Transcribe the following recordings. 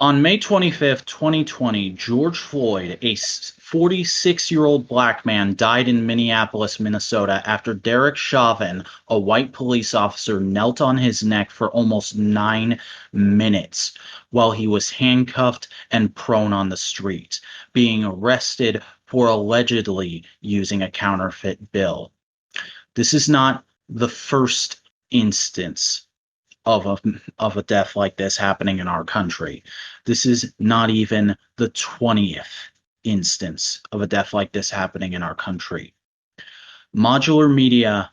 On May 25th, 2020, George Floyd, a 46-year-old black man, died in Minneapolis, Minnesota after Derek Chauvin, a white police officer, knelt on his neck for almost 9 minutes while he was handcuffed and prone on the street, being arrested for allegedly using a counterfeit bill. This is not the first instance of a death like this happening in our country. This is not even the 20th instance of a death like this happening in our country. Modular media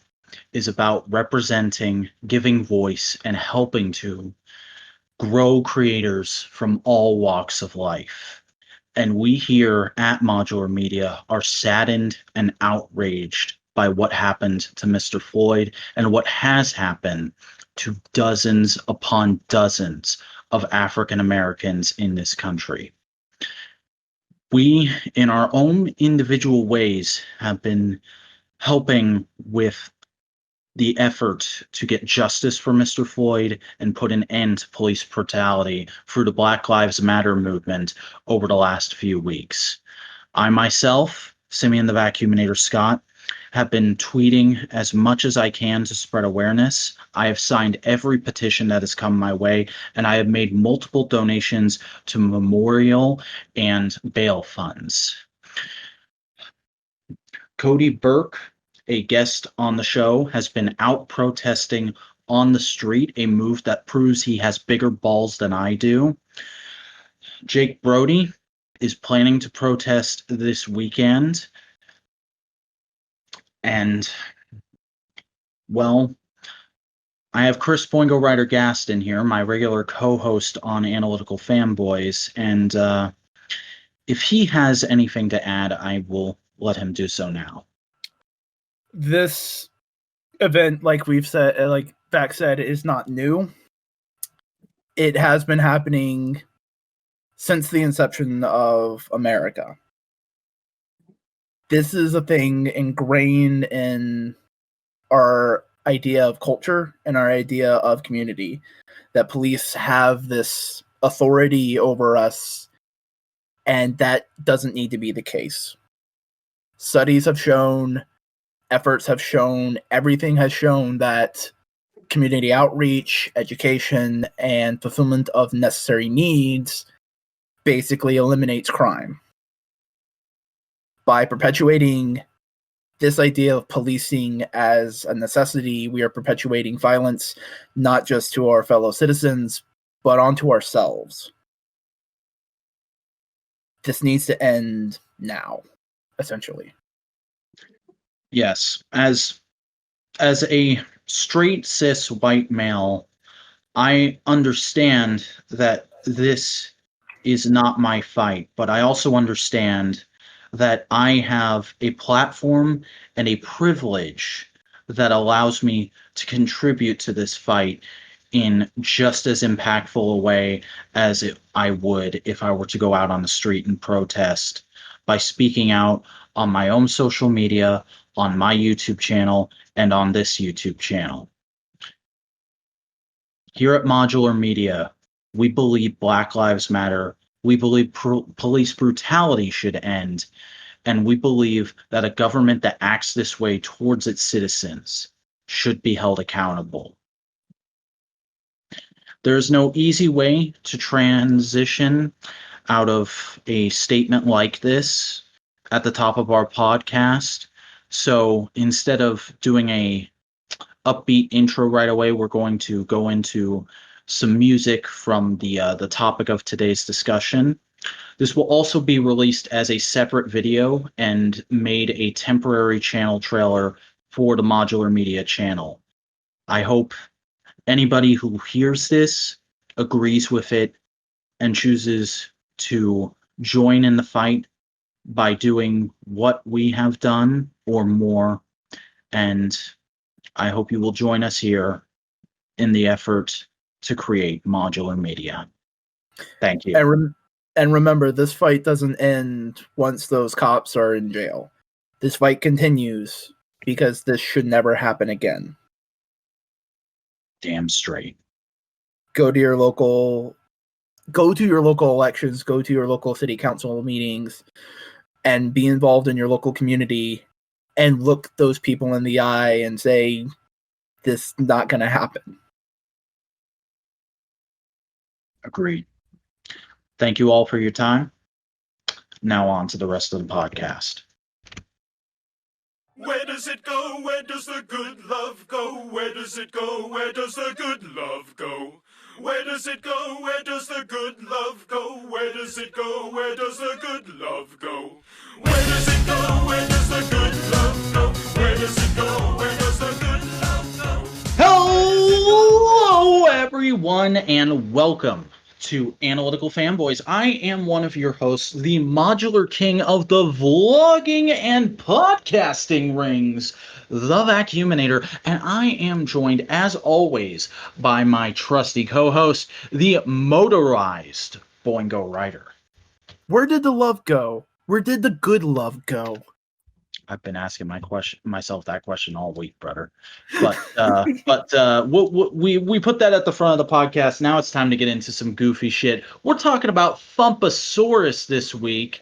is about representing, giving voice, and helping to grow creators from all walks of life. And we here at Modular Media are saddened and outraged by what happened to Mr. Floyd and what has happened to dozens upon dozens of African Americans in this country. We, in our own individual ways, have been helping with the effort to get justice for Mr. Floyd and put an end to police brutality through the Black Lives Matter movement over the last few weeks. I myself, Simeon the Vacuuminator Scott, have been tweeting as much as I can to spread awareness. I have signed every petition that has come my way, and I have made multiple donations to memorial and bail funds. Cody Burke, a guest on the show, has been out protesting on the street, a move that proves he has bigger balls than I do. Jake Brody is planning to protest this weekend. And, well, I have Chris Boingo Rider Gaston here, my regular co-host on Analytical Fanboys, and if he has anything to add, I will let him do so now. This event, like we've said, like Vac said, is not new. It has been happening since the inception of America. This is a thing ingrained in our idea of culture and our idea of community, that police have this authority over us, and that doesn't need to be the case. Studies have shown, efforts have shown, everything has shown that community outreach, education, and fulfillment of necessary needs basically eliminates crime. By perpetuating this idea of policing as a necessity, we are perpetuating violence not just to our fellow citizens, but onto ourselves. This needs to end now, essentially. Yes, as a straight cis white male, I understand that this is not my fight, but I also understand that I have a platform and a privilege that allows me to contribute to this fight in just as impactful a way as I would if I were to go out on the street and protest, by speaking out on my own social media, on my YouTube channel, and on this YouTube channel. Here at Modular Media, we believe Black Lives Matter. We believe police brutality should end, and we believe that a government that acts this way towards its citizens should be held accountable. There is no easy way to transition out of a statement like this at the top of our podcast, so instead of doing a upbeat intro right away, we're going to go into some music from the topic of today's discussion. This will also be released as a separate video and made a temporary channel trailer for the Modular Media channel. I hope anybody who hears this agrees with it and chooses to join in the fight by doing what we have done or more. And I hope you will join us here in the effort to create Modular Media. Thank you. And remember, this fight doesn't end once those cops are in jail. This fight continues because this should never happen again. Damn straight. Go to your local go to your local elections, go to your local city council meetings, and be involved in your local community and look those people in the eye and say, this is not going to happen. Agreed. Thank you all for your time. Now on to the rest of the podcast. Where does it go? Where does the good love go? Where does it go? Where does the good love go? Where does it go? Where does the good love go? Where does it go? Where does the good love go? Where does it go? Where does the good love go? Where does it go? Where does the good love go? Hello, everyone, and welcome to Analytical Fanboys. I am one of your hosts, the Modular King of the vlogging and podcasting rings, the Vacuuminator, and I am joined, as always, by my trusty co-host, the motorized Boingo Rider. Where did the love go? Where did the good love go? I've been asking myself that question all week, brother. But we put that at the front of the podcast. Now it's time to get into some goofy shit. We're talking about Thumpasaurus this week,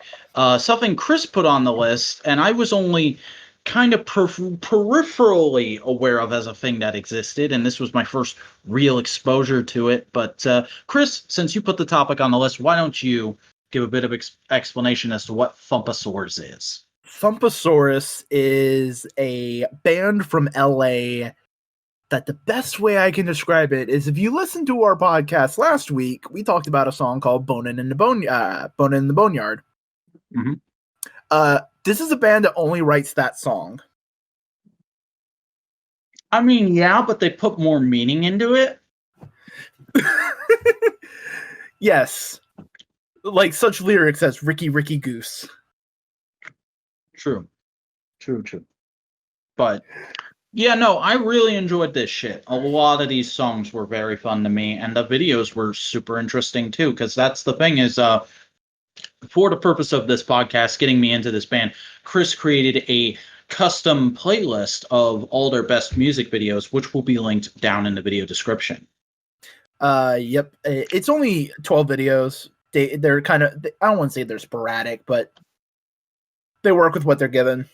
something Chris put on the list, and I was only kind of peripherally aware of as a thing that existed, and this was my first real exposure to it. But Chris, since you put the topic on the list, why don't you give a bit of explanation as to what Thumpasaurus is? Thumpasaurus is a band from LA that the best way I can describe it is if you listened to our podcast last week, we talked about a song called Bonin' in the Boneyard. Mm-hmm. This is a band that only writes that song. I mean, yeah, but they put more meaning into it. Yes. Like such lyrics as Ricky Ricky Goose. True. But yeah, no, I really enjoyed this shit. A lot of these songs were very fun to me, and the videos were super interesting too, because that's the thing is, for the purpose of this podcast, getting me into this band, Chris created a custom playlist of all their best music videos, which will be linked down in the video description. Yep. It's only 12 videos. They're kind of, I don't want to say they're sporadic, but they work with what they're given.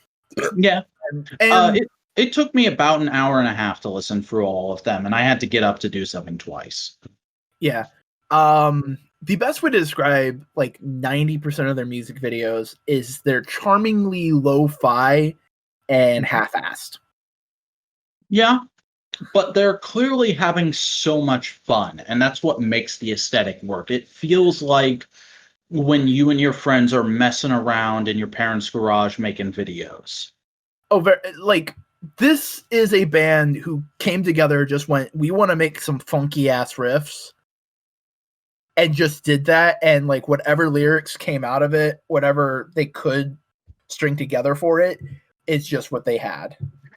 Yeah. And it took me about an hour and a half to listen through all of them, and I had to get up to do something twice. Yeah. The best way to describe like 90% of their music videos is they're charmingly lo-fi and half-assed. Yeah, but they're clearly having so much fun, and that's what makes the aesthetic work. It feels like when you and your friends are messing around in your parents' garage making videos. Oh, like this is a band who came together, just went, we want to make some funky ass riffs, and just did that, and like whatever lyrics came out of it, whatever they could string together for it, it's just what they had.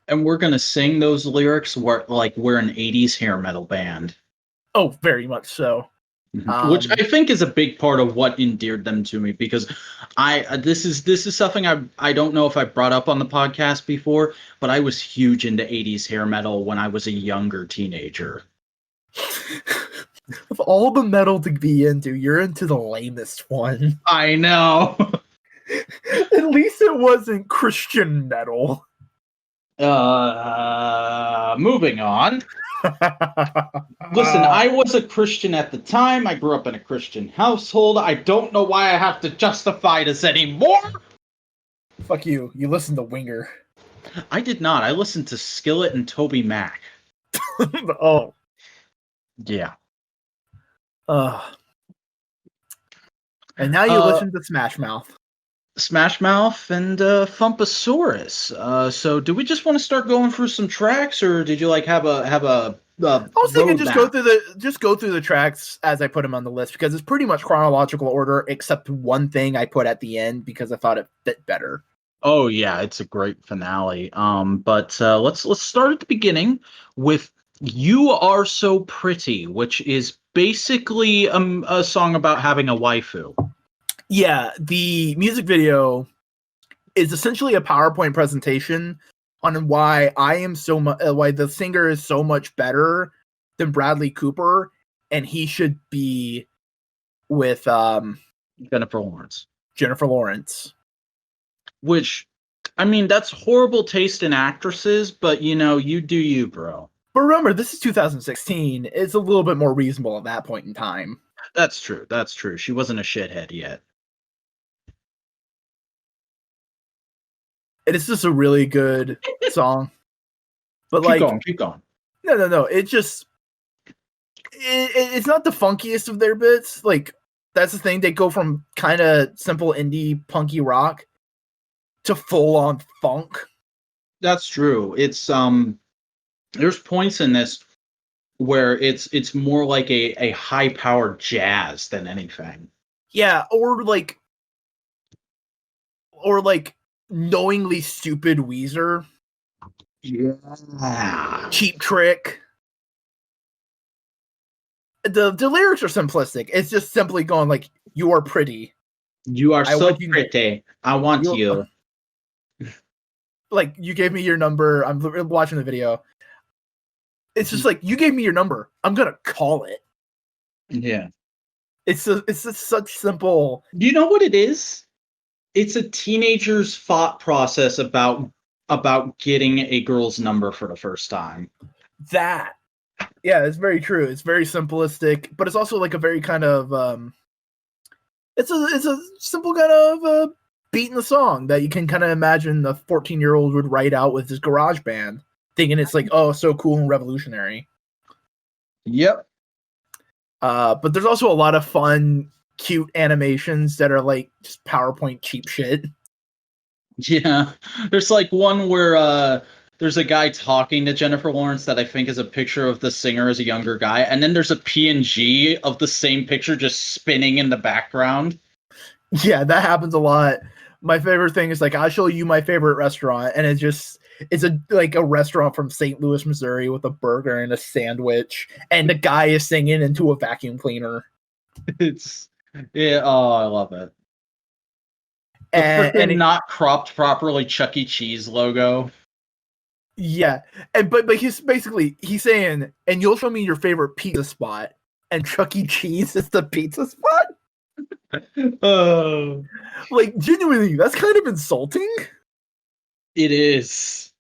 And we're gonna sing those lyrics like we're an 80s hair metal band. Oh, very much so. Which I think is a big part of what endeared them to me, because this is something I don't know if I brought up on the podcast before, but I was huge into 80s hair metal when I was a younger teenager. Of all the metal to be into, you're into the lamest one. I know. At least it wasn't Christian metal. Moving on. Listen, I was a Christian at the time. I grew up in a Christian household. I don't know why I have to justify this anymore. Fuck you. You listen to Winger. I did not. I listened to Skillet and Toby Mac. Oh. Yeah. And now you listen to Smash Mouth. Smash Mouth and Thumpasaurus. So do we just want to start going through some tracks, or did you like have a I was thinking just go through the tracks as I put them on the list, because it's pretty much chronological order except one thing I put at the end because I thought it fit better. Oh yeah, it's a great finale. But let's start at the beginning with "You Are So Pretty," which is basically a song about having a waifu. Yeah, the music video is essentially a PowerPoint presentation on why why the singer is so much better than Bradley Cooper, and he should be with Jennifer Lawrence. Jennifer Lawrence. Which, I mean, that's horrible taste in actresses, but you do you, bro. But remember, this is 2016. It's a little bit more reasonable at that point in time. That's true. That's true. She wasn't a shithead yet. It is just a really good song. But keep going. No. It just it's not the funkiest of their bits. Like, that's the thing. They go from kind of simple indie punky rock to full on funk. That's true. It's there's points in this where it's more like a high powered jazz than anything. Yeah, or like knowingly stupid Weezer. Yeah. Cheap Trick. The lyrics are simplistic. It's just simply going like, "You are pretty. You are so pretty. I want you." Like, you gave me your number. I'm watching the video. It's just like, you gave me your number. I'm gonna call it. Yeah. It's just such simple. Do you know what it is? It's a teenager's thought process about getting a girl's number for the first time. Yeah, it's very true. It's very simplistic, but it's also like a very kind of it's a simple kind of beat in the song that you can kind of imagine the 14-year-old would write out with his garage band, thinking it's like, oh, so cool and revolutionary. Yep. But there's also a lot of fun, cute animations that are like just PowerPoint cheap shit. Yeah. There's like one where there's a guy talking to Jennifer Lawrence that I think is a picture of the singer as a younger guy, and then there's a PNG of the same picture just spinning in the background. Yeah, that happens a lot. My favorite thing is like, I'll show you my favorite restaurant, and it's a restaurant from St. Louis, Missouri with a burger and a sandwich, and the guy is singing into a vacuum cleaner. I love it. And not cropped properly Chuck E. Cheese logo. Yeah, but he's saying, and you'll show me your favorite pizza spot, and Chuck E. Cheese is the pizza spot. Like, genuinely, that's kind of insulting. It is.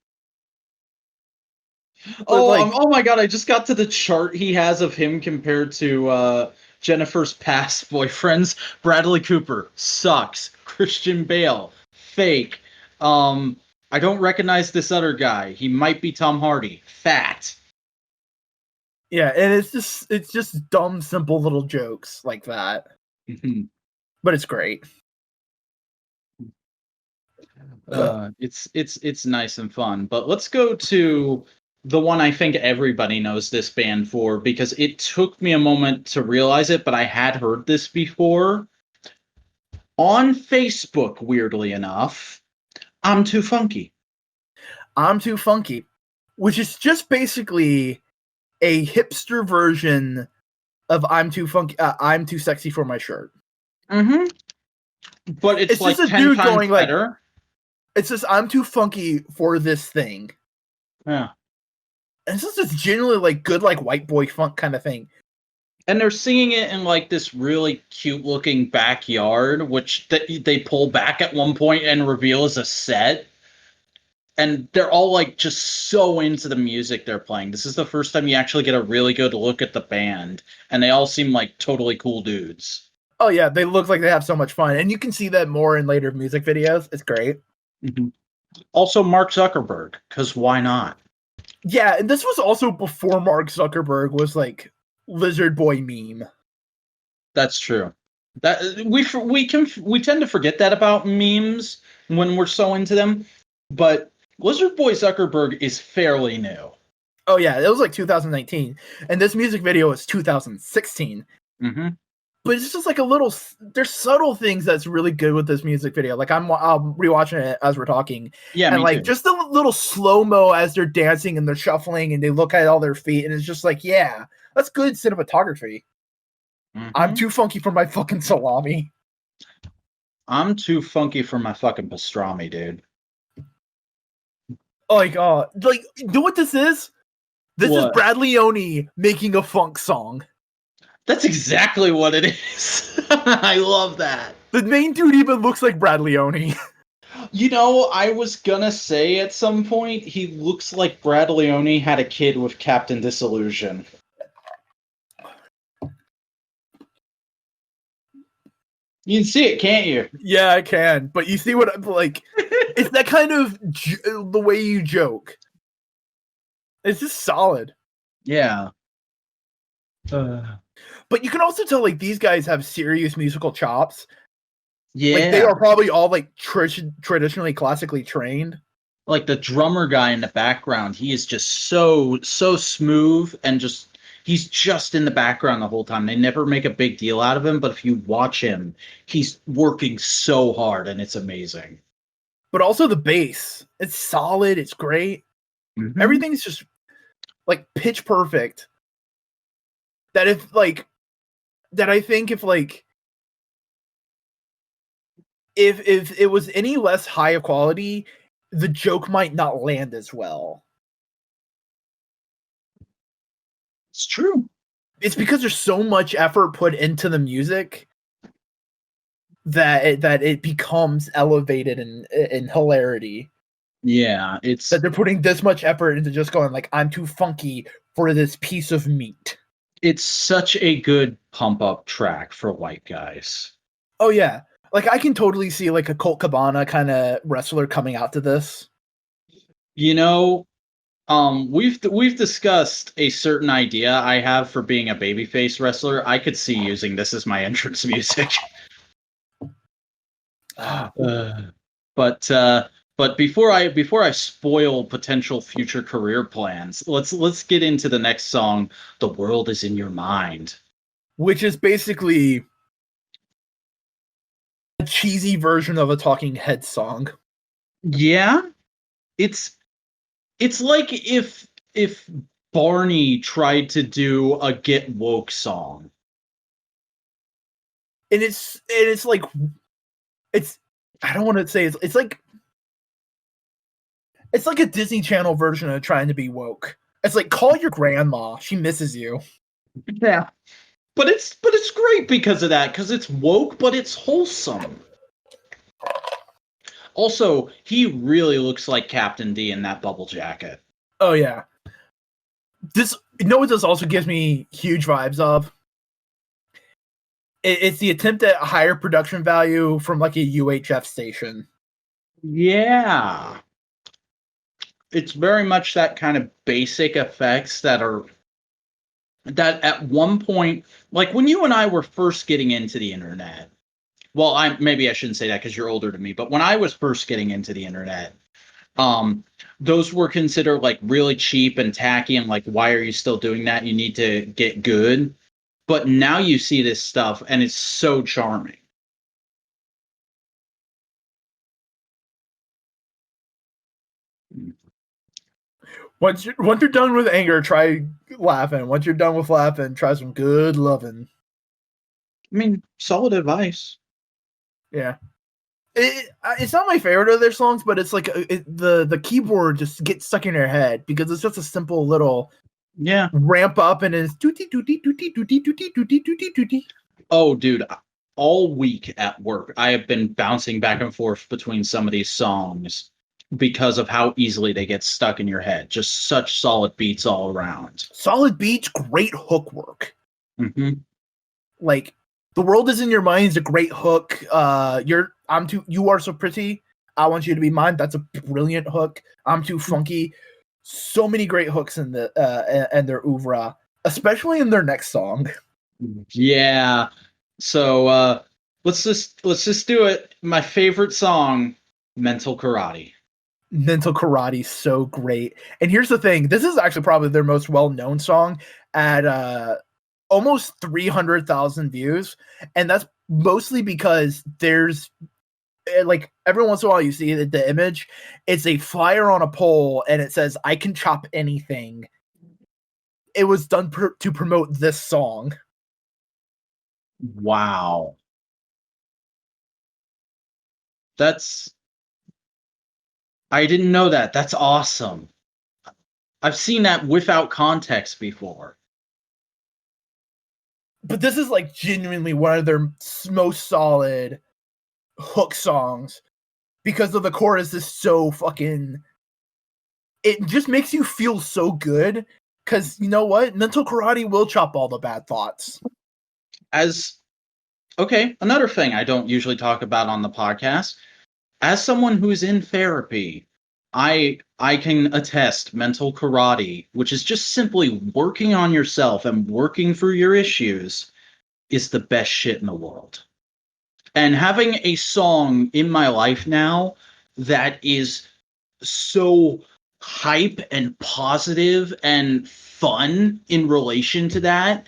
But oh my god! I just got to the chart he has of him compared to Jennifer's past boyfriends. Bradley Cooper sucks. Christian Bale fake. I don't recognize this other guy. He might be Tom Hardy. Fat. Yeah, and it's just dumb, simple little jokes like that. Mm-hmm. But it's great. It's nice and fun. But let's go to the one I think everybody knows this band for, because it took me a moment to realize it, but I had heard this before. On Facebook, weirdly enough, I'm Too Funky. I'm Too Funky, which is just basically a hipster version of I'm Too Funky. I'm Too Sexy for My Shirt. Mm-hmm. But it's like just a 10 dude times going better. Like, it's just, I'm too funky for this thing. Yeah. And it's just genuinely like good, like white boy funk kind of thing. And they're singing it in like this really cute looking backyard, which they pull back at one point and reveal as a set. And they're all like just so into the music they're playing. This is the first time you actually get a really good look at the band. And they all seem like totally cool dudes. Oh yeah, they look like they have so much fun. And you can see that more in later music videos. It's great. Mm-hmm. Also Mark Zuckerberg, because why not? Yeah, and this was also before Mark Zuckerberg was like Lizard Boy meme. That's true. That we tend to forget that about memes when we're so into them, but Lizard Boy Zuckerberg is fairly new. Oh yeah, it was like 2019, and this music video is 2016. Mm-hmm. But it's just like there's subtle things that's really good with this music video. Like I'm rewatching it as we're talking. Yeah, and like too. Just the little slow-mo as they're dancing and they're shuffling and they look at all their feet and it's just like, yeah, that's good cinematography. Mm-hmm. I'm too funky for my fucking salami. I'm too funky for my fucking pastrami, dude. Like, you know what this is? This is Brad Leone making a funk song. That's exactly what it is. I love that. The main dude even looks like Brad Leone. You know, I was gonna say at some point he looks like Brad Leone had a kid with Captain Disillusion. You can see it, can't you? Yeah, I can. But you see what I'm like? It's that kind of the way you joke. It's just solid. Yeah. But you can also tell like these guys have serious musical chops. Yeah. Like they are probably all like traditionally classically trained. Like the drummer guy in the background, he is just so smooth and just he's just in the background the whole time. They never make a big deal out of him, but if you watch him, he's working so hard and it's amazing. But also the bass. It's solid, it's great. Mm-hmm. Everything's just like pitch perfect. That if like that I think if like if it was any less high of quality, the joke might not land as well. It's true. It's because there's so much effort put into the music that it becomes elevated in hilarity. Yeah, it's that they're putting this much effort into just going like, I'm too funky for this piece of meat. It's such a good pump up track for white guys. Oh yeah. Like I can totally see like a Colt Cabana kind of wrestler coming out to this. You know, we've discussed a certain idea I have for being a babyface wrestler. I could see using this as my entrance music. But before I spoil potential future career plans, let's get into the next song. The World Is in Your Mind, which is basically a cheesy version of a Talking Heads song. Yeah, it's like if Barney tried to do a Get Woke song. And it's like it's I don't want to say it's like a Disney Channel version of trying to be woke. It's like call your grandma, she misses you. Yeah. But it's great because of that, because it's woke, but it's wholesome. Also, he really looks like Captain D in that bubble jacket. Oh yeah. This, you know what this also gives me huge vibes of? It's the attempt at higher production value from like a UHF station. Yeah. It's very much that kind of basic effects that at one point, like when you and I were first getting into the internet. Well, maybe I shouldn't say that because you're older than me, but when I was first getting into the internet, those were considered like really cheap and tacky and like, why are you still doing that? You need to get good. But now you see this stuff and it's so charming. Once you're done with anger, try laughing. Once you're done with laughing, try some good loving. I mean, solid advice. Yeah. It's not my favorite of their songs, but it's like the keyboard just gets stuck in your head because it's just a simple little ramp up and it's dooty dooty dooty dooty dooty dooty dooty dooty. Oh, dude, all week at work, I have been bouncing back and forth between some of these songs because of how easily they get stuck in your head. Just such solid beats all around. Solid beats, great hook work. Mm-hmm. Like The World Is in Your Mind is a great hook. You Are So Pretty. I Want You to Be Mine. That's a brilliant hook. I'm Too Funky. So many great hooks in the and their oeuvre, especially in their next song. Yeah. So let's just do it. My favorite song, Mental Karate. Mental Karate, so great. And here's the thing: this is actually probably their most well-known song at almost 300,000 views, and that's mostly because there's like every once in a while you see the image. It's a flyer on a pole, and it says "I can chop anything." It was done to promote this song. Wow. I didn't know that. That's awesome. I've seen that without context before. But this is like genuinely one of their most solid hook songs because of the chorus is so fucking. It just makes you feel so good because you know what? Mental karate will chop all the bad thoughts. Okay, another thing I don't usually talk about on the podcast. As someone who's in therapy, I can attest mental karate, which is just simply working on yourself and working through your issues, is the best shit in the world. And having a song in my life now that is so hype and positive and fun in relation to that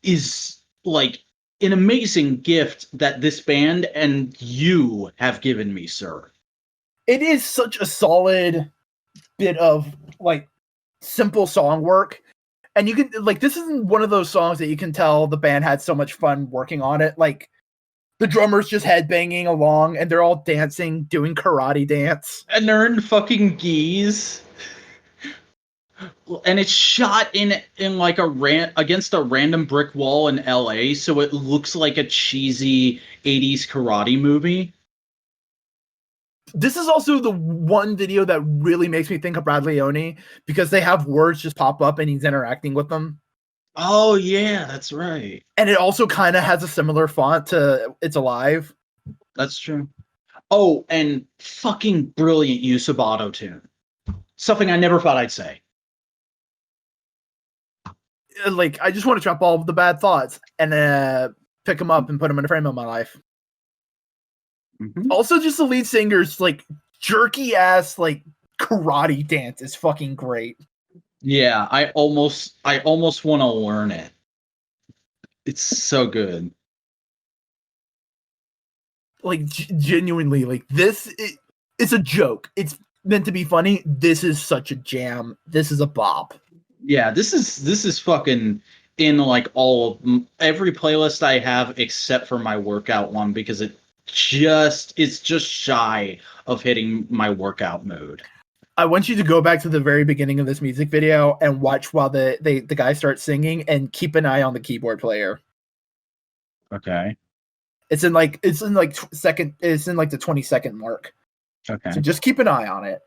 is like an amazing gift that this band and you have given me, sir. It is such a solid bit of like simple song work. And you can like this isn't one of those songs that you can tell the band had so much fun working on it. Like the drummer's just headbanging along and they're all dancing, doing karate dance. And they're in fucking gis. And it's shot in like against a random brick wall in LA, so it looks like a cheesy 80s karate movie. This is also the one video that really makes me think of Brad Leone because they have words just pop up and he's interacting with them. Oh yeah, that's right. And it also kind of has a similar font to It's Alive. That's true. Oh, and fucking brilliant use of auto-tune. Something I never thought I'd say. Like, I just want to drop all of the bad thoughts and pick them up and put them in a frame of my life. Mm-hmm. Also, just the lead singer's like jerky ass like karate dance is fucking great. Yeah, I almost want to learn it. It's so good. Like genuinely, like this it's a joke. It's meant to be funny. This is such a jam. This is a bop. Yeah, this is fucking in like every playlist I have except for my workout one because it's just shy of hitting my workout mood. I want you to go back to the very beginning of this music video and watch while the guy starts singing and keep an eye on the keyboard player. Okay. It's in like the 20-second mark. Okay. So just keep an eye on it.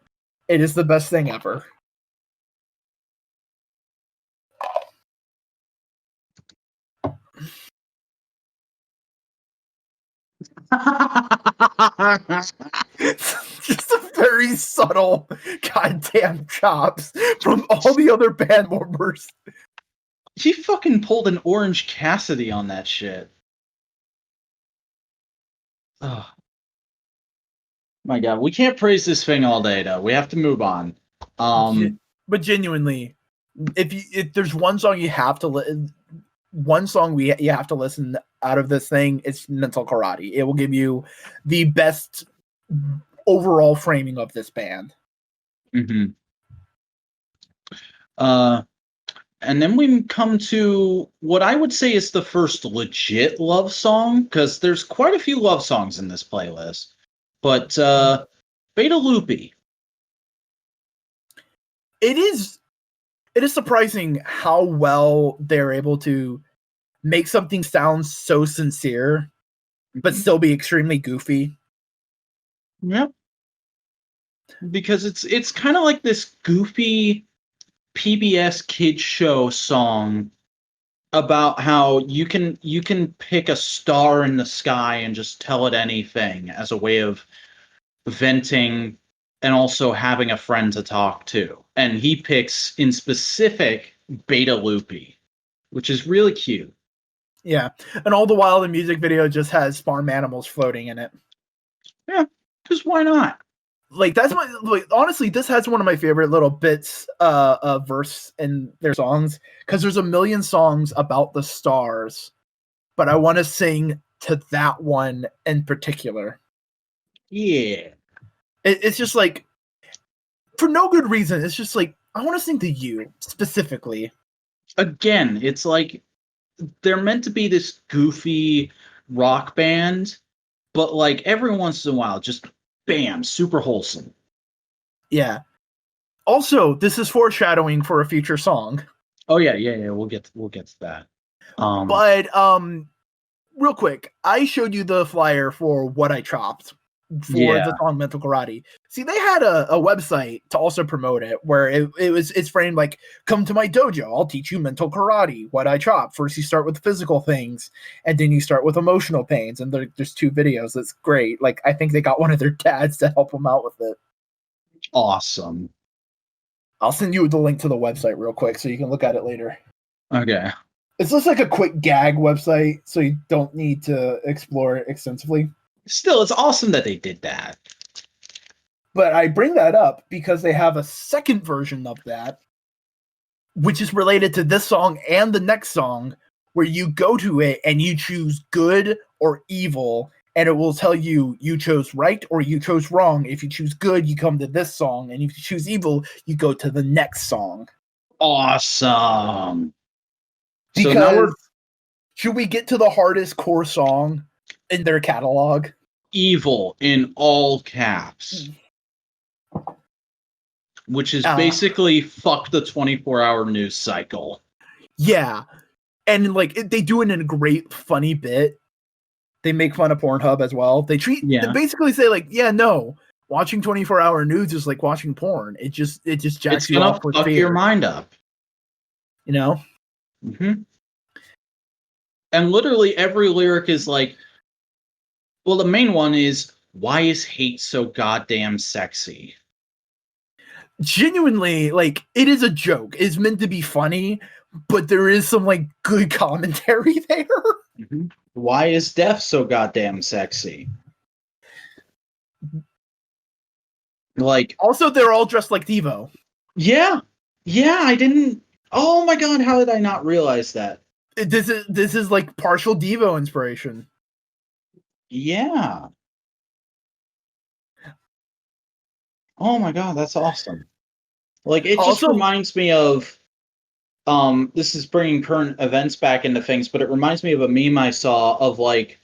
It is the best thing ever. Just a very subtle goddamn chops from all the other band members. He fucking pulled an Orange Cassidy on that shit. Oh. My God, we can't praise this thing all day, though. We have to move on. But genuinely, if there's one song you have to you have to listen out of this thing, it's Mental Karate. It will give you the best overall framing of this band. Mm-hmm. And then we come to what I would say is the first legit love song, because there's quite a few love songs in this playlist. But Beta Loopy. It is surprising how well they're able to make something sound so sincere, but still be extremely goofy. Yep. Because it's kind of like this goofy PBS kids show song about how you can pick a star in the sky and just tell it anything as a way of venting and also having a friend to talk to. And he picks in specific Beta Loopy, which is really cute. Yeah. And all the while the music video just has farm animals floating in it. Yeah, because why not? Like honestly, this has one of my favorite little bits of verse in their songs, because there's a million songs about the stars, but I want to sing to that one in particular. Yeah. It's just like, for no good reason, it's just like, I want to sing to you specifically. Again, it's like they're meant to be this goofy rock band, but like every once in a while, just bam, super wholesome. Yeah. Also, this is foreshadowing for a future song. Oh yeah. We'll get to that. But real quick, I showed you the flyer for What I Chopped for the song Mental Karate. See, they had a website to also promote it where it's framed like, come to my dojo, I'll teach you mental karate, what I chop. First you start with physical things, and then you start with emotional pains, and there's 2 videos. That's great. Like, I think they got one of their dads to help them out with it. Awesome. I'll send you the link to the website real quick so you can look at it later. Okay. It's just like a quick gag website, so you don't need to explore it extensively. Still, it's awesome that they did that. But I bring that up because they have a second version of that, which is related to this song and the next song, where you go to it and you choose good or evil, and it will tell you chose right or you chose wrong. If you choose good, you come to this song, and if you choose evil, you go to the next song. Awesome. Because so now should we get to the hardest core song in their catalog? Evil in all caps. Which is basically fuck the 24-hour news cycle. Yeah. And like they do it in a great funny bit. They make fun of Pornhub as well. They basically say like, yeah, no, watching 24-hour news is like watching porn. It just jacks you off with fuck fear. Your mind up. You know? Mm-hmm. And literally every lyric is like, well, the main one is, why is hate so goddamn sexy? Genuinely, like, it is a joke. It's meant to be funny, but there is some like good commentary there. Mm-hmm. Why is death so goddamn sexy? Like, also, they're all dressed like Devo. Yeah, I didn't. Oh my god, how did I not realize that? This is like partial Devo inspiration. Yeah. Oh my god, that's awesome. Like, it just reminds me of, this is bringing current events back into things, but it reminds me of a meme I saw of, like,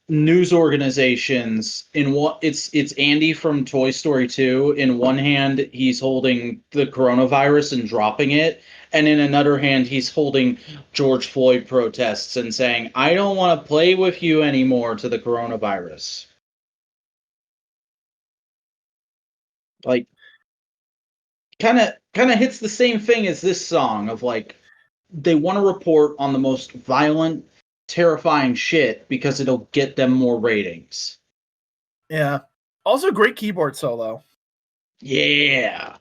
news organizations. It's Andy from Toy Story 2. In one hand, he's holding the coronavirus and dropping it, and in another hand, he's holding George Floyd protests and saying, I don't want to play with you anymore, to the coronavirus. Like, kind of hits the same thing as this song of like, they want to report on the most violent, terrifying shit because it'll get them more ratings. Yeah. Also, great keyboard solo. Yeah.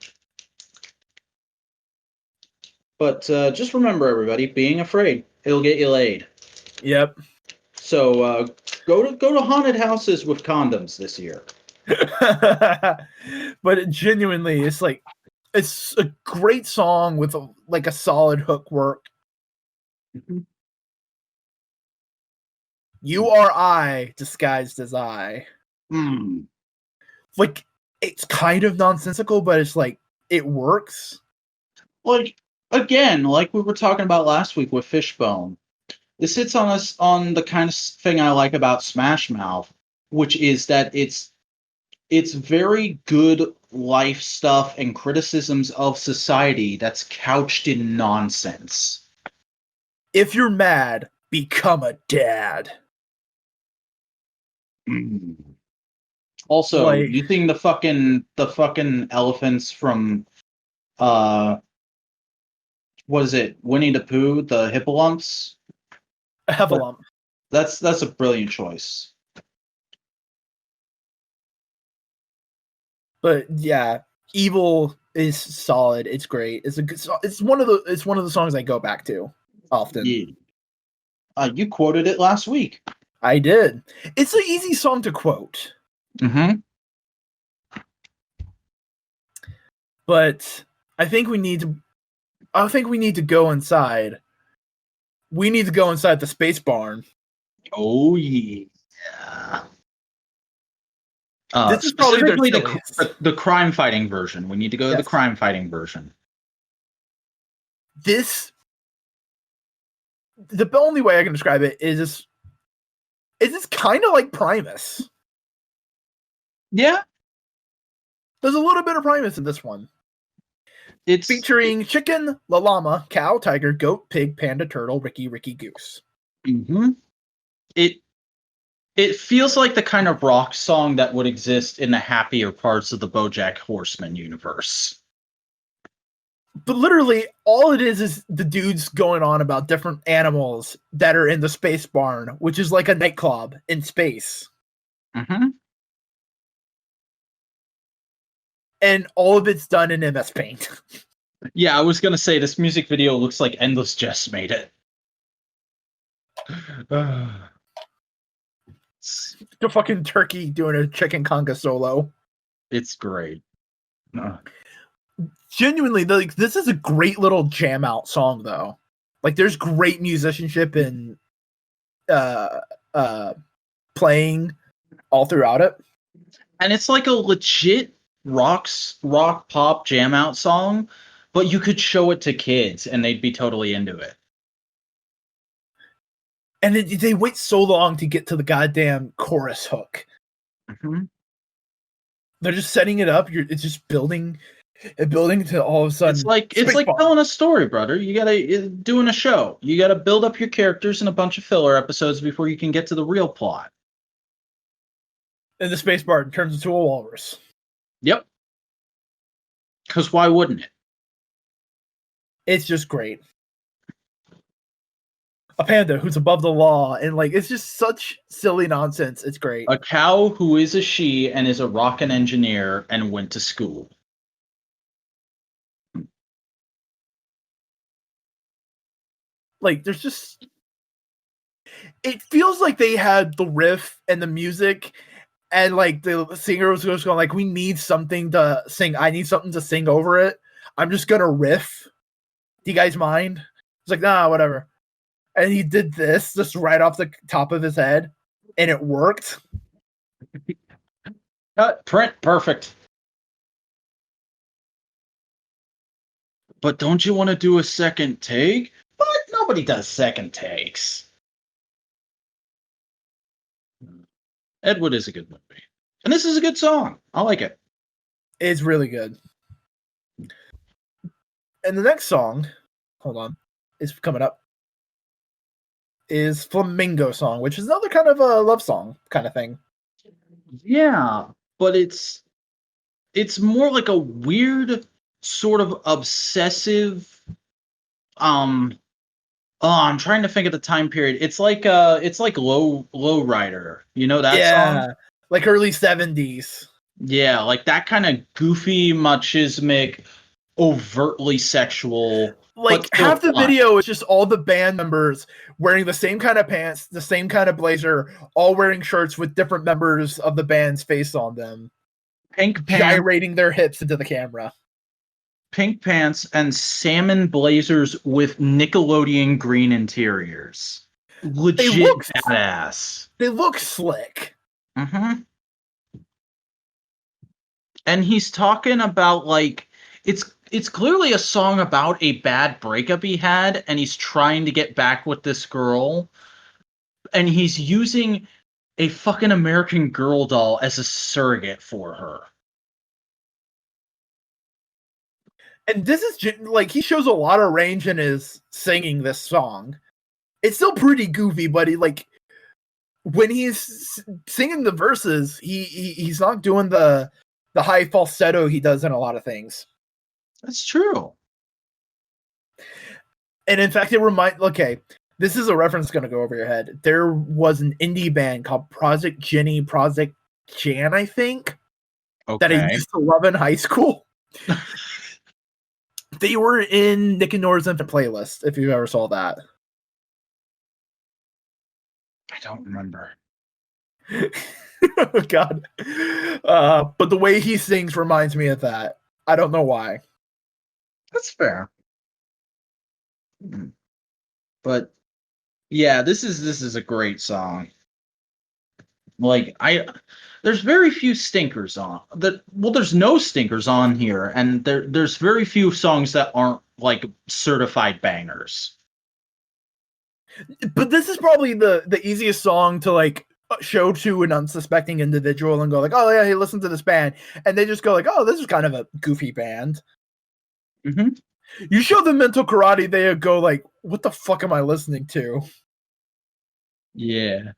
But just remember, everybody, being afraid, it'll get you laid. Yep. So go to haunted houses with condoms this year. But genuinely, it's a great song with a solid hook work. Mm-hmm. You are I disguised as I. Like, it's kind of nonsensical, but it's like it works. Like, again, like we were talking about last week with Fishbone, this hits on us on the kind of thing I like about Smash Mouth, which is that it's very good life stuff and criticisms of society that's couched in nonsense. If you're mad, become a dad. Also, like, you think the fucking elephants from what is it, Winnie the Pooh, the Hippolumps? Heffalump. That's a brilliant choice. But yeah, Evil is solid. It's great. It's a good. It's one of the songs I go back to often. Yeah. You quoted it last week. I did. It's an easy song to quote. Mm-hmm. But I think we need to go inside. We need to go inside the space barn. Oh yeah. This is probably the crime fighting version. We need to go to the crime fighting version. The only way I can describe it is it's kind of like Primus. Yeah. There's a little bit of Primus in this one. It's featuring chicken, la llama, cow, tiger, goat, pig, panda, turtle, Ricky, goose. Mm-hmm. It feels like the kind of rock song that would exist in the happier parts of the BoJack Horseman universe. But literally, all it is the dudes going on about different animals that are in the space barn, which is like a nightclub in space. Mm-hmm. And all of it's done in MS Paint. Yeah, I was gonna say this music video looks like Endless Jest made it. The fucking turkey doing a chicken conga solo. It's great. Genuinely, like, this is a great little jam out song, though. Like, there's great musicianship and playing all throughout it. And it's like a legit rock pop jam out song, but you could show it to kids and they'd be totally into it. And they wait so long to get to the goddamn chorus hook. Mm-hmm. They're just setting it up. It's just building to all of a sudden. It's like telling a story, brother. You gotta doing a show. You gotta build up your characters in a bunch of filler episodes before you can get to the real plot. And the space bar turns into a walrus. Yep. Because why wouldn't it? It's just great. A panda who's above the law, and like it's just such silly nonsense. It's great. A cow who is a she and is a rocket engineer and went to school. Like there's just, it feels like they had the riff and the music, and like the singer was just going like, "We need something to sing. I need something to sing over it. I'm just gonna riff. Do you guys mind?" It's like, nah, whatever. And he did this just right off the top of his head, and it worked. Print perfect. But don't you want to do a second take? But nobody does second takes. Ed Wood is a good movie. And this is a good song. I like it. It's really good. And the next song, hold on, is coming up, is Flamingo Song, which is another kind of a love song kind of thing. Yeah, but it's more like a weird sort of obsessive I'm trying to think of the time period. It's like low rider. You know that song? Like early 70s. Yeah, like that kind of goofy, machismic, overtly sexual. Like half the video is just all the band members wearing the same kind of pants, the same kind of blazer, all wearing shirts with different members of the band's face on them. Pink pants, gyrating their hips into the camera. Pink pants and salmon blazers with Nickelodeon green interiors. Legit badass. They look slick. Mm-hmm. And he's talking about like it's clearly a song about a bad breakup he had, and he's trying to get back with this girl, and he's using a fucking American Girl doll as a surrogate for her. And this is like, he shows a lot of range in his singing this song. It's still pretty goofy, but he, like, when he's singing the verses, he's not doing the high falsetto he does in a lot of things. That's true. And in fact, this is a reference going to go over your head. There was an indie band called Project Jan, I think, that I used to love in high school. They were in Nick and Nora's Infant Playlist, if you ever saw that. I don't remember. Oh, God. But the way he sings reminds me of that. I don't know why. That's fair. But yeah, this is a great song. Like there's very few stinkers on that. Well, there's no stinkers on here, and there's very few songs that aren't like certified bangers. But this is probably the easiest song to like show to an unsuspecting individual and go like, oh yeah, hey, listen to this band, and they just go like, oh, this is kind of a goofy band. Mm-hmm. You show them mental karate, they go like, "What the fuck am I listening to?" Yeah.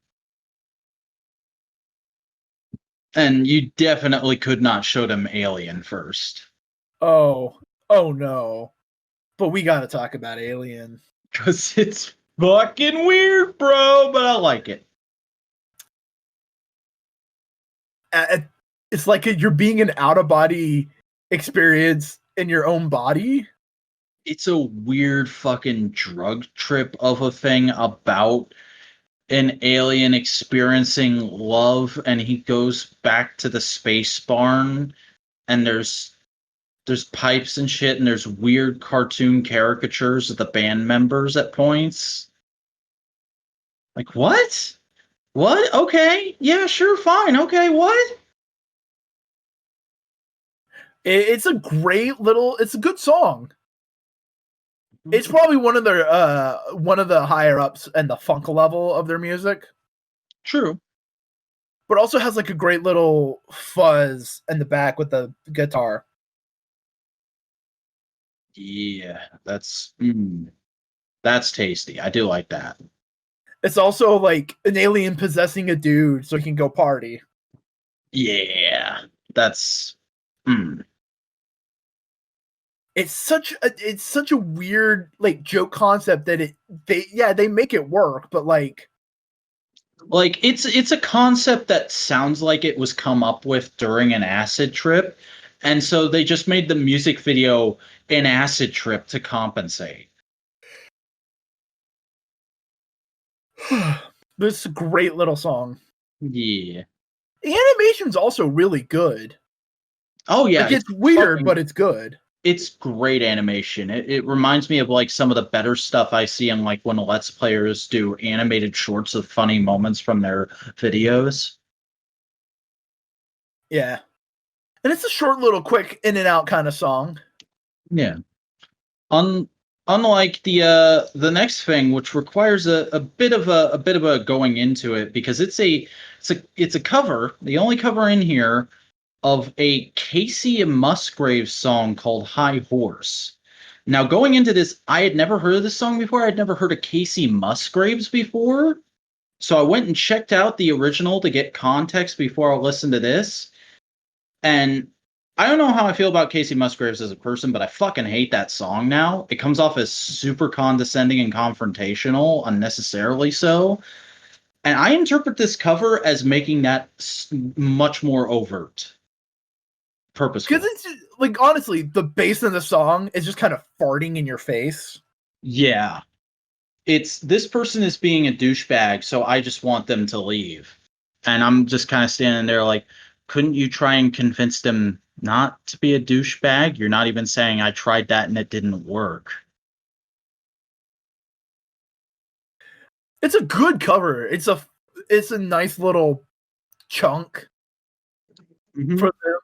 And you definitely could not show them Alien first. Oh no! But we gotta talk about Alien. Because it's fucking weird, bro, but I like it. It's like you're being an out of body experience in your own body. It's a weird fucking drug trip of a thing about an alien experiencing love, and he goes back to the space barn, and there's pipes and shit, and there's weird cartoon caricatures of the band members at points. Like, what? What? Okay. Yeah, sure, fine. Okay, what? It's a great little. It's a good song. It's probably one of the higher ups and the funk level of their music. True. But also has like a great little fuzz in the back with the guitar. Yeah, that's tasty. I do like that. It's also like an alien possessing a dude so he can go party. Yeah, that's It's such a weird like joke concept that they make it work, but like it's a concept that sounds like it was come up with during an acid trip, and so they just made the music video an acid trip to compensate. this is a great little song. Yeah. The animation's also really good. Oh yeah, like, it's weird, but it's good. It's great animation. It reminds me of like some of the better stuff I see in like when Let's Players do animated shorts of funny moments from their videos. Yeah. And it's a short little quick in and out kind of song. Yeah. Unlike the next thing, which requires a bit of a going into it, because it's a cover, the only cover in here of a Casey Musgraves song called High Horse. Now, going into this, I had never heard of this song before. I'd never heard of Casey Musgraves before. So I went and checked out the original to get context before I listened to this. And I don't know how I feel about Casey Musgraves as a person, but I fucking hate that song now. It comes off as super condescending and confrontational, unnecessarily so. And I interpret this cover as making that much more overt. Purposeful. Because it's like, honestly, the bass of the song is just kind of farting in your face. Yeah. It's this person is being a douchebag, so I just want them to leave. And I'm just kind of standing there like, couldn't you try and convince them not to be a douchebag? You're not even saying I tried that and it didn't work. It's a good cover. It's a nice little chunk for them.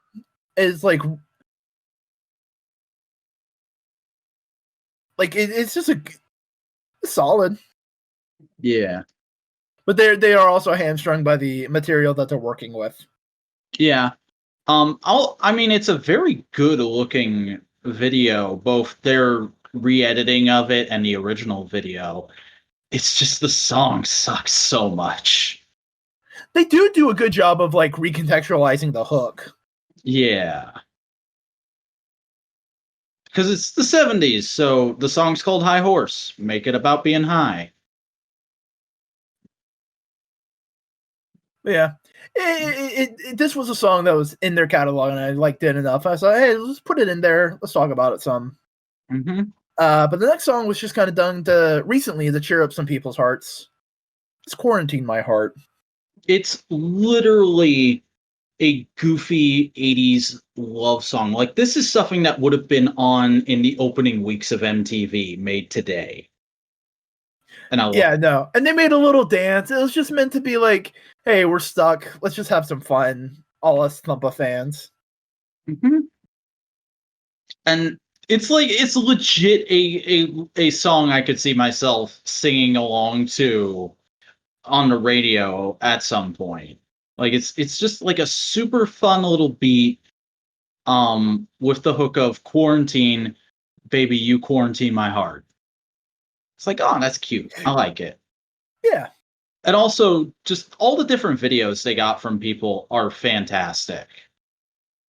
It's like it's just a solid. Yeah. But they are also hamstrung by the material that they're working with. Yeah. I mean, it's a very good looking video, both their re-editing of it and the original video. It's just the song sucks so much. They do a good job of like recontextualizing the hook. Yeah. Because it's the 70s, so the song's called High Horse. Make it about being high. Yeah. This was a song that was in their catalog, and I liked it enough. I thought, hey, let's put it in there. Let's talk about it some. Mm-hmm. But the next song was just kind of done recently to cheer up some people's hearts. It's Quarantine My Heart. It's literally a goofy 80s love song. Like, this is something that would have been on in the opening weeks of MTV made today. And no. And they made a little dance. It was just meant to be like, hey, we're stuck. Let's just have some fun. All us Thumpa fans. Mm-hmm. And it's like, it's legit a song I could see myself singing along to on the radio at some point. Like, it's just like a super fun little beat with the hook of quarantine, baby, you quarantine my heart. It's like, oh, that's cute. I like it. Yeah. And also, just all the different videos they got from people are fantastic.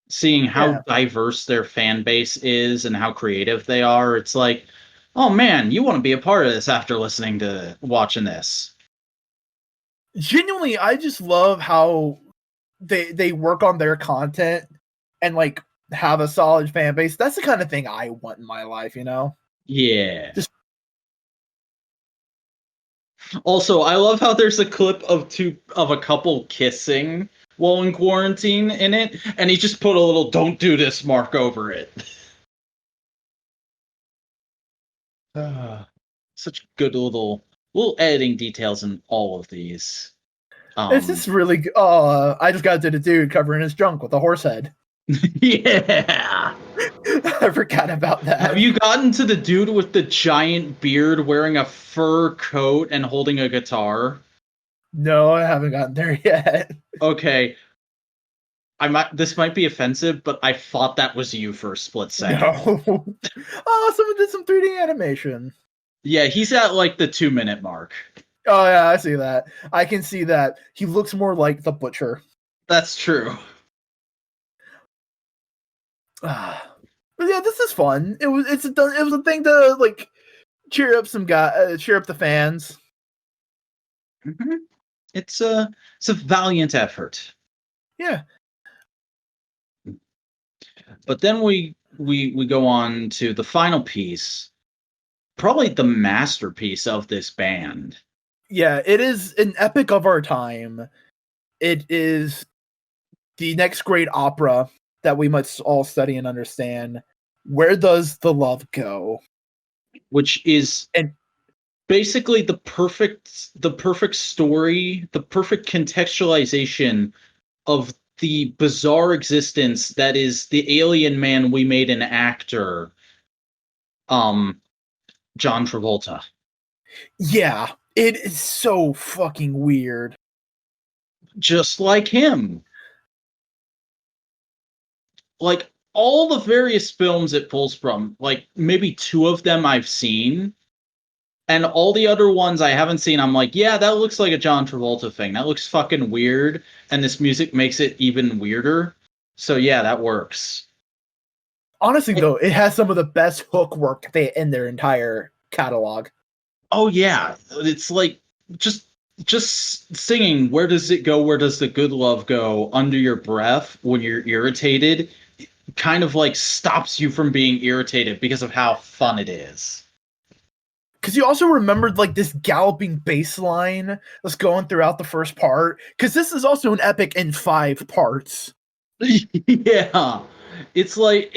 Seeing how diverse their fan base is and how creative they are, it's like, oh man, you want to be a part of this after watching this. Genuinely, I just love how they work on their content and like have a solid fan base. That's the kind of thing I want in my life, you know? Yeah. Also, I love how there's a clip of a couple kissing while in quarantine in it, and he just put a little "Don't do this" mark over it. Such good little editing details in all of these. It's just really good. Oh, I just got to the dude covering his junk with a horse head. Yeah. I forgot about that. Have you gotten to the dude with the giant beard wearing a fur coat and holding a guitar? No, I haven't gotten there yet. Okay. This might be offensive, but I thought that was you for a split second. No. Oh, someone did some 3D animation. Yeah, he's at like the 2-minute mark. Oh yeah, I see that. I can see that. He looks more like the Butcher. That's true. But yeah, this is fun. It was a thing to like cheer up the fans. Mm-hmm. It's a valiant effort. Yeah. But then we go on to the final piece, probably the masterpiece of this band. Yeah, it is an epic of our time. It is the next great opera that we must all study and understand. Where does the love go? Which is basically the perfect story, the perfect contextualization of the bizarre existence that is the alien man we made an actor, John Travolta. Yeah, it is so fucking weird. Just like him. Like, all the various films it pulls from, like, maybe 2 of them I've seen, and all the other ones I haven't seen, I'm like, yeah, that looks like a John Travolta thing. That looks fucking weird, and this music makes it even weirder. So yeah, that works. Honestly, though, it has some of the best hook work in their entire catalog. Oh yeah, it's like just singing "Where does it go? Where does the good love go?" under your breath when you're irritated, kind of like stops you from being irritated because of how fun it is. Because you also remembered like this galloping bass line that's going throughout the first part. Because this is also an epic in 5 parts. Yeah, it's like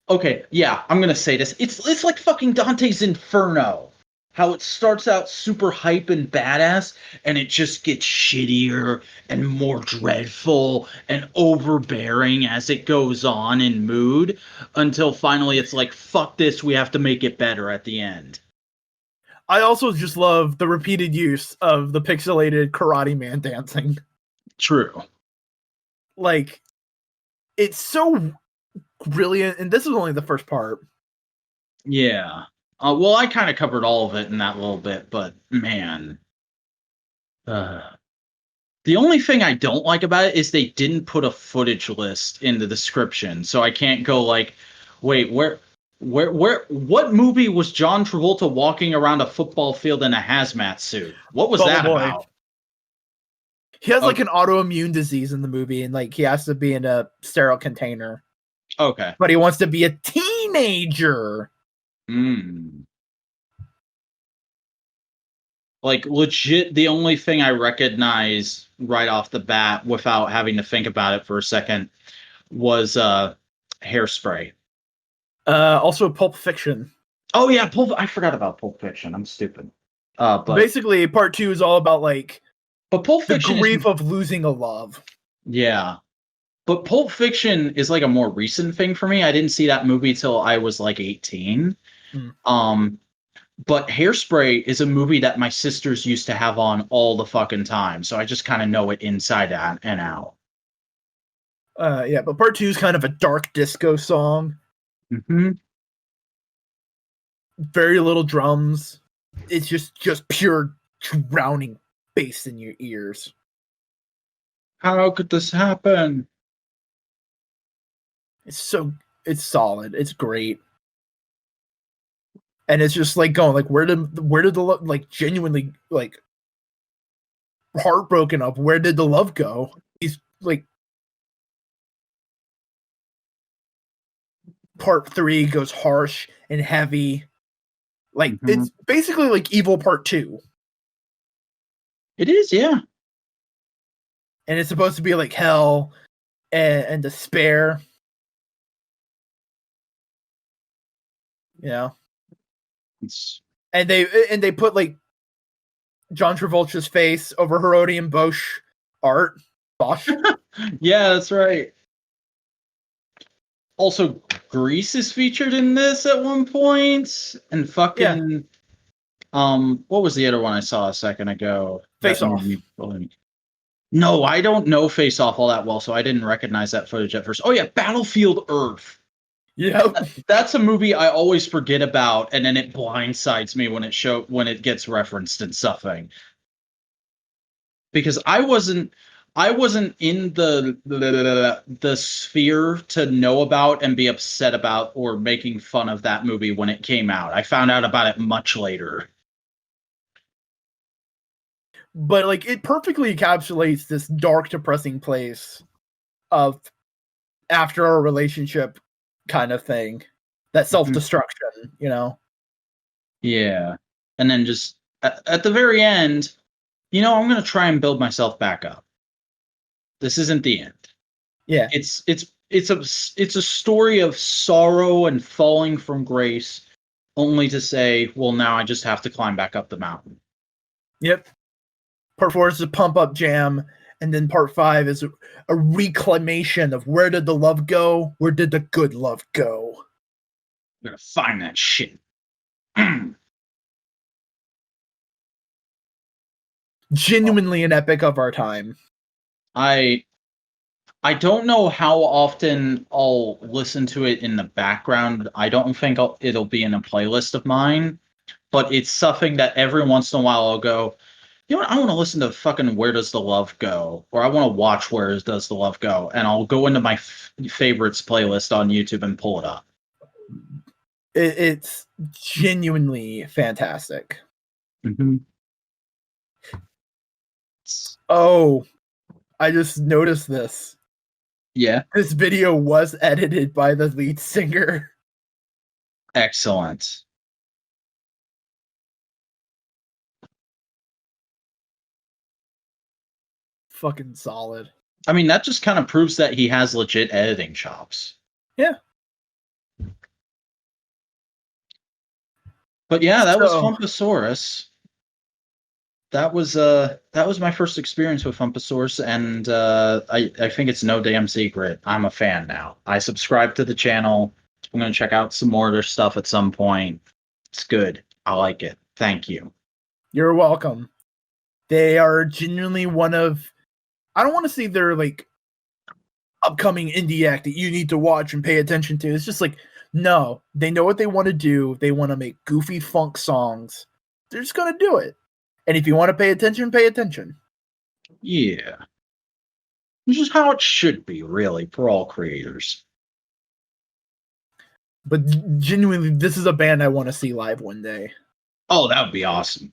okay, yeah, I'm gonna say this. It's like fucking Dante's Inferno. How it starts out super hype and badass, and it just gets shittier and more dreadful and overbearing as it goes on in mood, until finally it's like, fuck this, we have to make it better at the end. I also just love the repeated use of the pixelated Karate Man dancing. True. Like, it's so brilliant, and this is only the first part. Yeah. Well, I kind of covered all of it in that little bit, but man. The only thing I don't like about it is they didn't put a footage list in the description, so I can't go like, wait, what movie was John Travolta walking around a football field in a hazmat suit? What was that about? He has like an autoimmune disease in the movie, and like he has to be in a sterile container. Okay. But he wants to be a teenager. Like, legit, the only thing I recognize right off the bat without having to think about it for a second was Hairspray. Also Pulp Fiction. Oh yeah, I forgot about Pulp Fiction. I'm stupid. But basically part 2 is all about like Pulp Fiction, the grief of losing a love. Yeah. But Pulp Fiction is like a more recent thing for me. I didn't see that movie till I was like 18. But Hairspray is a movie that my sisters used to have on all the fucking time. So I just kind of know it inside and out. Yeah, but part 2 is kind of a dark disco song. Mm-hmm. very little drums. It's just pure drowning bass in your ears. How could this happen? It's solid. It's great. And it's just like going like where did the like genuinely like heartbroken up, where did the love go? He's like part 3 goes harsh and heavy. Like it's basically like Evil Part 2. It is, yeah. And it's supposed to be like hell and despair. You know? And they put like John Travolta's face over Herodian Bosch art. Bosch. Yeah, that's right. Also, Grease is featured in this at one point, and fucking what was the other one I saw a second ago? Face Off. No, I don't know Face Off all that well, so I didn't recognize that footage at first. Oh yeah, Battlefield Earth. Yeah, that's a movie I always forget about, and then it blindsides me when it gets referenced in something. Because I wasn't in the sphere to know about and be upset about or making fun of that movie when it came out. I found out about it much later. But like it perfectly encapsulates this dark, depressing place of after a relationship kind of thing. That self-destruction, you know? Yeah. And then just at the very end, I'm going to try and build myself back up. This isn't the end. Yeah. It's a story of sorrow and falling from grace, only to say, well, now I just have to climb back up the mountain. Yep. Part 4 is a pump up jam, and then part 5 is a reclamation of where did the love go? Where did the good love go? I'm gonna find that shit. Genuinely an epic of our time. I don't know how often I'll listen to it in the background. I don't think it'll be in a playlist of mine, but it's something that every once in a while I'll go, you know what, I want to listen to fucking Where Does the Love Go? Or I want to watch Where Does the Love Go? And I'll go into my favorites playlist on YouTube and pull it up. It's genuinely fantastic. Mm-hmm. Oh, I just noticed this. Yeah. This video was edited by the lead singer. Excellent. Fucking solid. I mean, that just kind of proves that he has legit editing chops. Yeah. But yeah, that was Thumpasaurus. That was my first experience with Thumpasaurus, and I think it's no damn secret. I'm a fan now. I subscribe to the channel. I'm gonna check out some more of their stuff at some point. It's good. I like it. Thank you. You're welcome. They are genuinely one of, I don't want to say they're like upcoming indie act that you need to watch and pay attention to. It's just like, no, they know what they want to do. They want to make goofy funk songs. They're just gonna do it. And if you want to pay attention, pay attention. Yeah. Which is how it should be, really, for all creators. But genuinely, this is a band I want to see live one day. Oh, that would be awesome.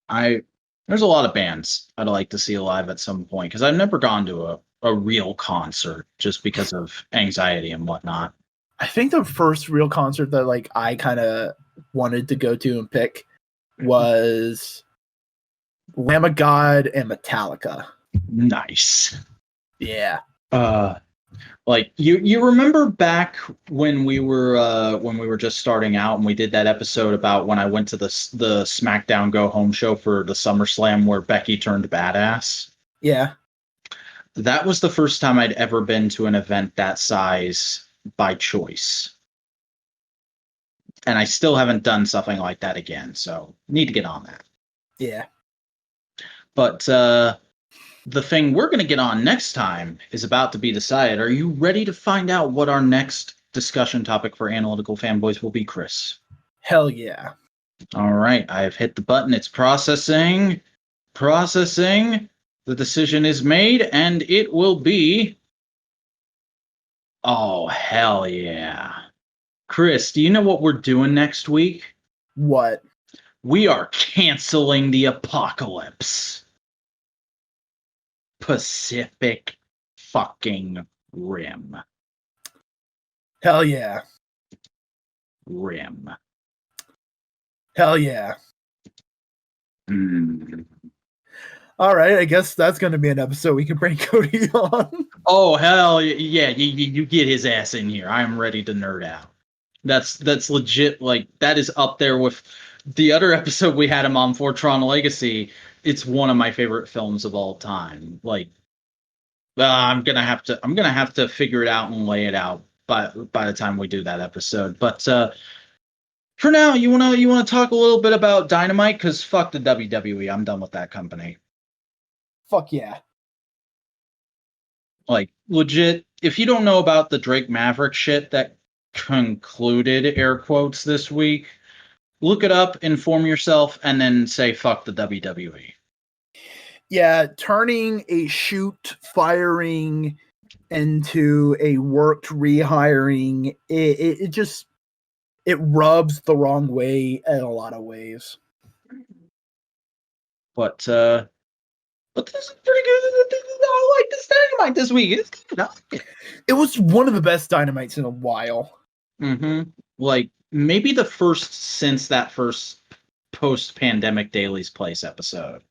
There's a lot of bands I'd like to see live at some point, because I've never gone to a real concert just because of anxiety and whatnot. I think the first real concert that like I kind of wanted to go to and pick was Lamb of God and Metallica. Nice. Yeah. Like you remember back when we were just starting out and we did that episode about when I went to the SmackDown Go Home show for the SummerSlam where Becky turned badass? Yeah. That was the first time I'd ever been to an event that size by choice. And I still haven't done something like that again, so need to get on that. Yeah. But the thing we're going to get on next time is about to be decided. Are you ready to find out what our next discussion topic for Analytical Fanboys will be, Chris? Hell yeah. All right, I have hit the button. It's processing. Processing. The decision is made, and it will be... Oh, hell yeah. Chris, do you know what we're doing next week? What? We are canceling the apocalypse. Pacific fucking Rim. Hell yeah. Rim. Hell yeah. Mm. All right, I guess that's going to be an episode we can bring Cody on. Oh, hell yeah. You get his ass in here. I'm ready to nerd out. That's legit. Like, that is up there with the other episode we had him on for Tron Legacy. It's one of my favorite films of all time. Like, I'm gonna have to figure it out and lay it out by the time we do that episode. But for now, you wanna talk a little bit about Dynamite, because fuck the WWE. I'm done with that company. Fuck yeah. Like, legit, if you don't know about the Drake Maverick shit that concluded, air quotes, this week, look it up, inform yourself, and then say fuck the WWE. Yeah, turning a shoot firing into a worked rehiring, it just rubs the wrong way in a lot of ways. But this is pretty good. I like this Dynamite this week. It's good. It was one of the best Dynamites in a while. Mm-hmm. Like, maybe the first since that first post-pandemic Daily's Place episode.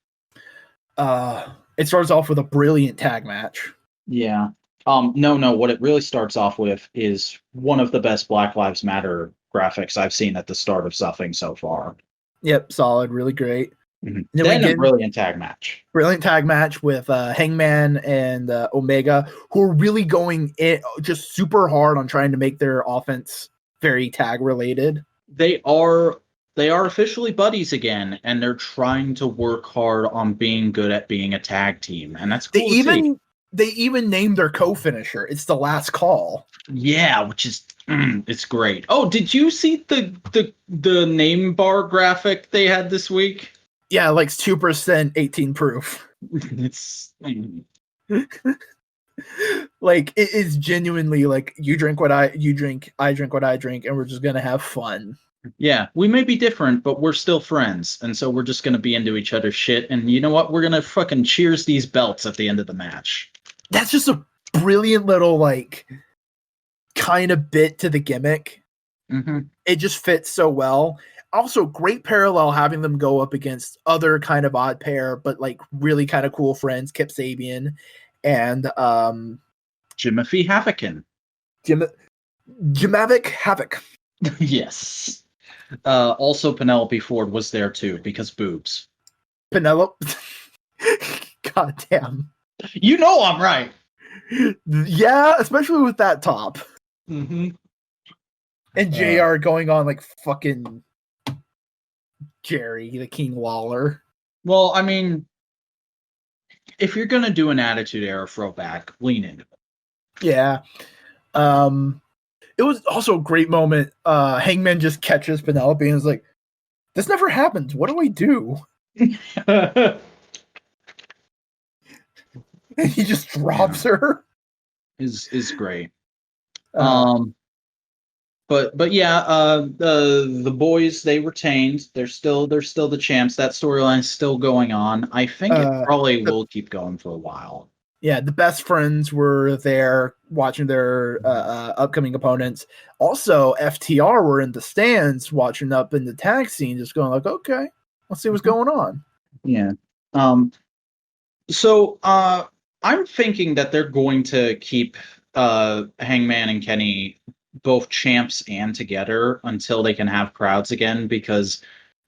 It starts off with a brilliant tag match. Yeah. No. What it really starts off with is one of the best Black Lives Matter graphics I've seen at the start of something so far. Yep, solid, really great. Mm-hmm. Then a brilliant tag match. Brilliant tag match with Hangman and Omega, who are really going in just super hard on trying to make their offense very tag related. They are officially buddies again, and they're trying to work hard on being good at being a tag team, and that's cool. They even named their co-finisher. It's the last call. Yeah, which is it's great. Oh, did you see the name bar graphic they had this week? Yeah, like 2% 18 proof. It's like, it is genuinely like, you drink what you drink, I drink what I drink, and we're just gonna have fun. Yeah, we may be different, but we're still friends, and so we're just gonna be into each other's shit. And you know what? We're gonna fucking cheers these belts at the end of the match. That's just a brilliant little, like, kind of bit to the gimmick. Mm-hmm. It just fits so well. Also, great parallel having them go up against other kind of odd pair, but like really kind of cool friends, Kip Sabian and Jimothy Havocan. Jimavic Havoc. Yes. Also, Penelope Ford was there too, because boobs. Penelope. God damn. You know I'm right. Yeah, especially with that top. Mm-hmm. And JR going on like fucking Jerry, the King Lawler. Well, I mean, if you're gonna do an Attitude Era throwback, lean into it. Yeah. It was also a great moment. Hangman just catches Penelope and is like, "This never happened. What do I do?" And he just drops her. Is great. But yeah, the boys, they retained. They're still the champs. That storyline's still going on. I think it probably will keep going for a while. Yeah, the best friends were there watching their upcoming opponents. Also, FTR were in the stands watching up in the tag scene, just going like, "Okay, let's see what's going on." Yeah. So I'm thinking that they're going to keep Hangman and Kenny both champs and together until they can have crowds again, because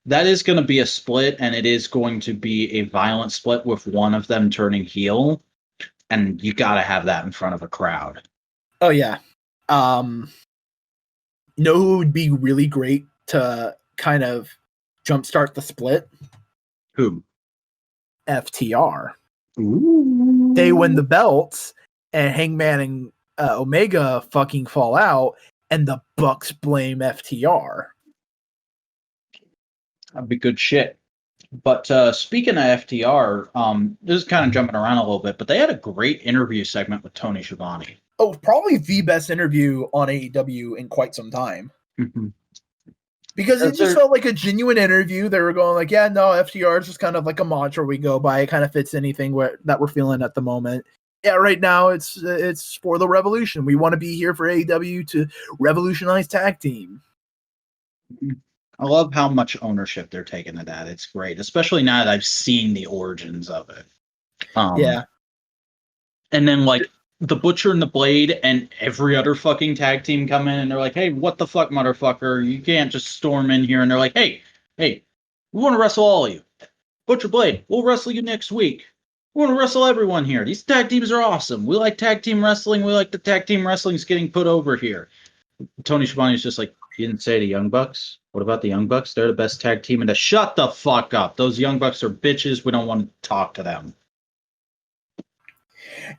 that is going to be a split, and it is going to be a violent split with one of them turning heel, and you got to have that in front of a crowd. Oh yeah. You know who would be really great to kind of jumpstart the split? Who? FTR. Ooh. They win the belts, and Hangman and Omega fucking fall out, and the Bucks blame FTR. That'd be good shit. But speaking of FTR, this is kind of jumping around a little bit, but they had a great interview segment with Tony Schiavone. Oh, probably the best interview on AEW in quite some time. Mm-hmm. Because it just felt like a genuine interview. They were going like, yeah, no, FTR is just kind of like a mantra we go by. It kind of fits anything that we're feeling at the moment. Yeah, right now it's for the revolution. We want to be here for AEW to revolutionize tag team. I love how much ownership they're taking to that. It's great, especially now that I've seen the origins of it. Yeah. And then like the Butcher and the Blade and every other fucking tag team come in and they're like, hey, what the fuck, motherfucker? You can't just storm in here. And they're like, hey, we want to wrestle all of you. Butcher, Blade, we'll wrestle you next week. We want to wrestle everyone here. These tag teams are awesome. We like tag team wrestling. We like the tag team wrestling's getting put over here. Tony Schiavone's just like, you didn't say the Young Bucks? What about the Young Bucks? They're the best tag team in the... Shut the fuck up. Those Young Bucks are bitches. We don't want to talk to them.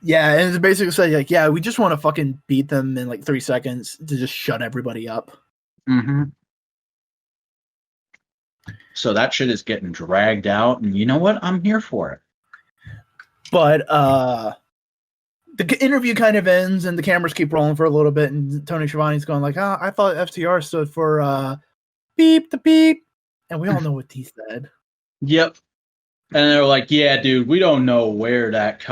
Yeah, and it's basically saying like, yeah, we just want to fucking beat them in like 3 seconds to just shut everybody up. Mm-hmm. So that shit is getting dragged out, and you know what? I'm here for it. But the interview kind of ends, and the cameras keep rolling for a little bit, and Tony Schiavone's going like, I thought FTR stood for beep the beep, and we all know what he said. Yep. And they're like, yeah, dude, we don't know where that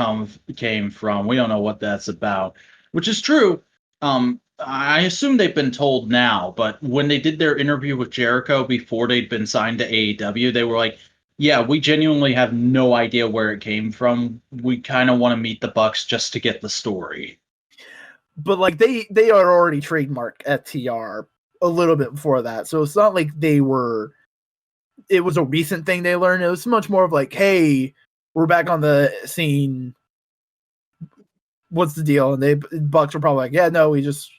came from. We don't know what that's about, which is true. I assume they've been told now, but when they did their interview with Jericho before they'd been signed to AEW, they were like, yeah, we genuinely have no idea where it came from. We kind of want to meet the Bucks just to get the story. But like they are already trademarked FTR a little bit before that, so it's not like it was a recent thing they learned. It was much more of like, hey, we're back on the scene. What's the deal? And Bucks were probably like, yeah, no, we just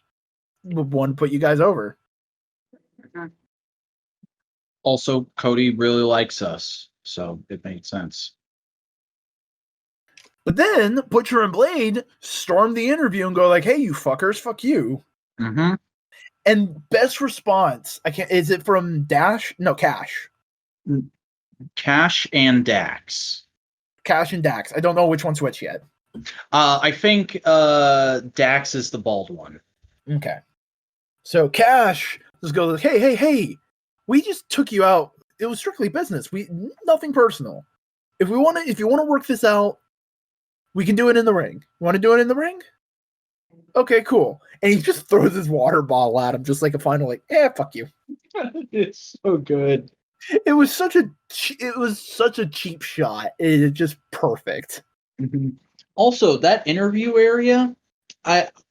want to put you guys over. Also, Cody really likes us, so it made sense. But then Butcher and Blade storm the interview and go like, hey, you fuckers, fuck you. Mm-hmm. And best response, is it from Dash? No, Cash. Cash and Dax. Cash and Dax. I don't know which one's which yet. I think Dax is the bald one. Okay. So Cash just goes, hey, we just took you out. It was strictly business. Nothing personal. If you want to work this out, we can do it in the ring. You want to do it in the ring? Okay, cool. And he just throws his water bottle at him, just like a final, like, fuck you. It's so good. It was such a cheap shot. It's just perfect. Mm-hmm. Also, that interview area,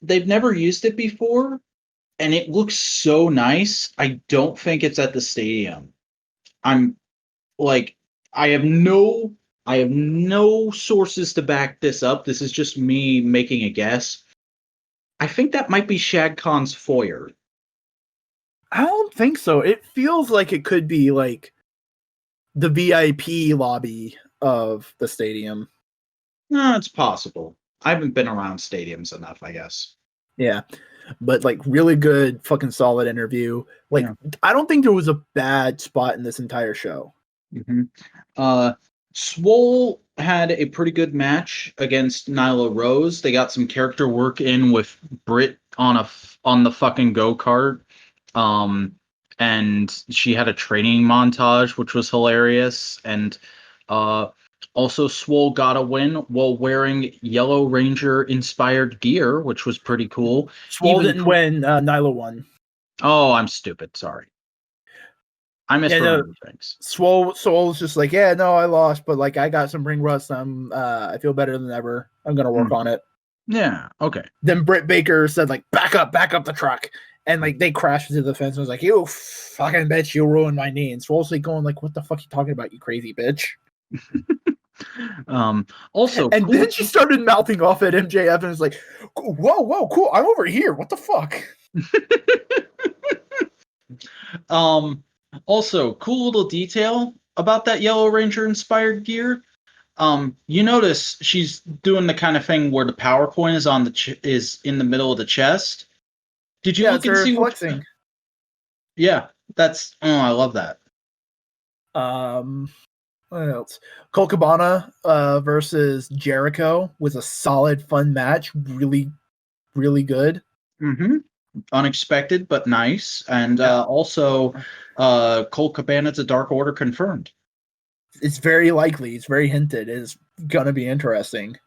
they've never used it before, and it looks so nice. I don't think it's at the stadium. I'm like, I have no sources to back this up. This is just me making a guess. I think that might be Shad Khan's foyer. I don't think so. It feels like it could be like the VIP lobby of the stadium. No, it's possible. I haven't been around stadiums enough, I guess. Yeah. But like really good fucking solid interview. Like I don't think there was a bad spot in this entire show. Mm-hmm. Swole had a pretty good match against Nyla Rose. They got some character work in with Britt on the fucking go-kart. And she had a training montage, which was hilarious. And also Swole got a win while wearing Yellow Ranger inspired gear, which was pretty cool. Swole didn't win, Nyla won. Oh, I'm stupid. Sorry. I misremember things. Swole was just like, yeah, no, I lost, but like I got some ring rust. I feel better than ever. I'm gonna work on it. Yeah, okay. Then Britt Baker said like, back up the truck. And like they crashed into the fence and was like, you fucking bitch, you ruined my knee. And Swole's like going like, what the fuck are you talking about, you crazy bitch? Also, and then she started mouthing off at MJF and was like, whoa, cool, I'm over here. What the fuck? Also, cool little detail about that Yellow Ranger inspired gear. You notice she's doing the kind of thing where the PowerPoint is on the is in the middle of the chest. Did you Yeah, look it's and her see what? flexing. Yeah, that's. Oh, I love that. What else? Colt Cabana versus Jericho was a solid, fun match. Really, really good. Mm-hmm. Unexpected but nice, and Yeah. also, Colt Cabana to Dark Order confirmed. It's very likely. It's very hinted. It's gonna be interesting.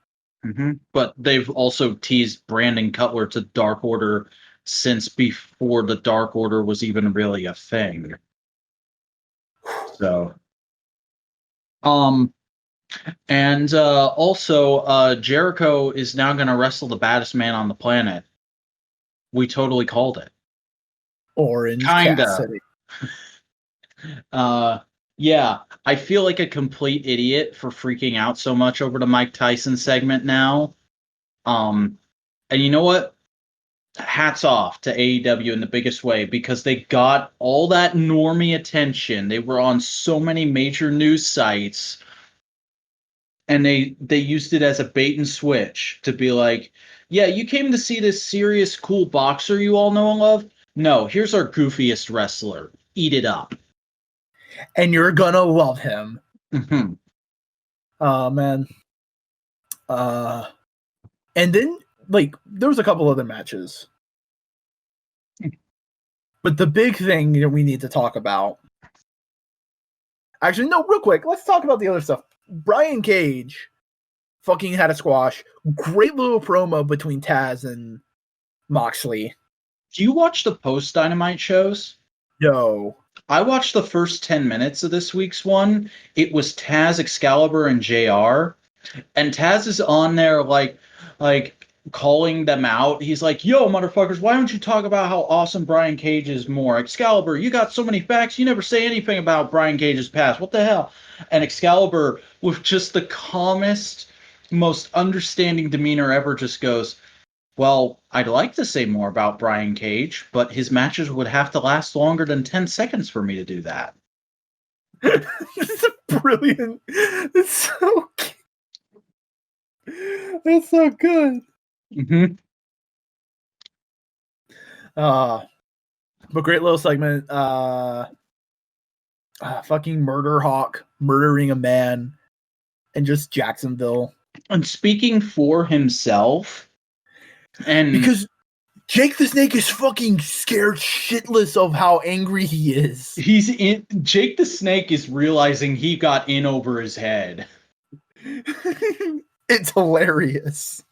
Mm-hmm. But they've also teased Brandon Cutler to Dark Order since before the Dark Order was even really a thing. So, and also, Jericho is now going to wrestle the baddest man on the planet. We totally called it. Orange Kinda. Cassidy. Yeah, I feel like a complete idiot for freaking out so much over the Mike Tyson segment now. And you know what? Hats off to AEW in the biggest way, because they got all that normie attention. They were on so many major news sites, and they used it as a bait and switch to be like, yeah, you came to see this serious, cool boxer you all know and love? No, here's our goofiest wrestler. Eat it up. And you're gonna love him. Mm-hmm. Oh man. And then like there was a couple other matches. But the big thing that we need to talk about. Actually, no, real quick, let's talk about the other stuff. Brian Cage fucking had a squash. Great little promo between Taz and Moxley. Do you watch the post Dynamite shows? No. I watched the first 10 minutes of this week's one. It was Taz, Excalibur, and JR. And Taz is on there like calling them out. He's like, yo, motherfuckers, why don't you talk about how awesome Brian Cage is more? Excalibur, you got so many facts. You never say anything about Brian Cage's past. What the hell? And Excalibur, with just the calmest, most understanding demeanor ever, just goes, well, I'd like to say more about Brian Cage, but his matches would have to last longer than 10 seconds for me to do that. It's brilliant. It's so cute. It's so good. Mm-hmm. But great little segment. Fucking Murder Hawk murdering a man and just Jacksonville. And speaking for himself, and because Jake the Snake is fucking scared shitless of how angry he is. Jake the Snake is realizing he got in over his head. It's hilarious.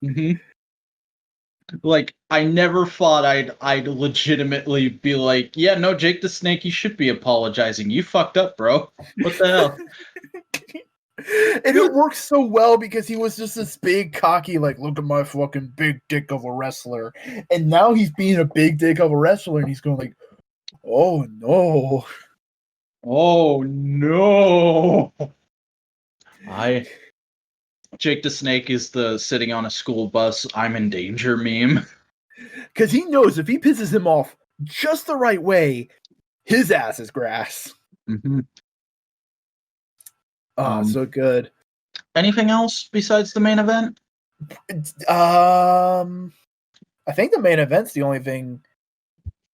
Mm-hmm. Like, I never thought I'd legitimately be like, yeah, no, Jake the Snake, you should be apologizing. You fucked up, bro. What the hell? And it works so well because he was just this big, cocky, like, look at my fucking big dick of a wrestler. And now he's being a big dick of a wrestler, and he's going like, oh no. Oh no. Jake the Snake is the sitting on a school bus, I'm in danger meme. Because he knows if he pisses him off just the right way, his ass is grass. Mm-hmm. So good. Anything else besides the main event? I think the main event's the only thing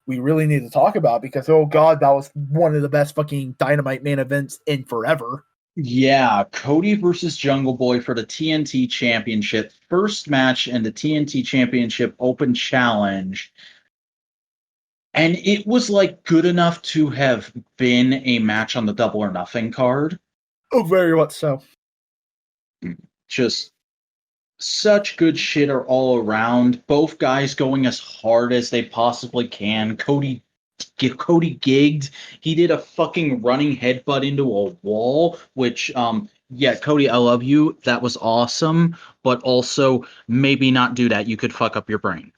we really need to talk about because, oh god, that was one of the best fucking Dynamite main events in forever. Yeah, Cody versus Jungle Boy for the TNT Championship. First match in the TNT Championship Open Challenge. And it was like good enough to have been a match on the Double or Nothing card. Oh, very much so. Just such good shit are all around. Both guys going as hard as they possibly can. Cody gigged. He did a fucking running headbutt into a wall, which, yeah, Cody, I love you. That was awesome. But also, maybe not do that. You could fuck up your brain.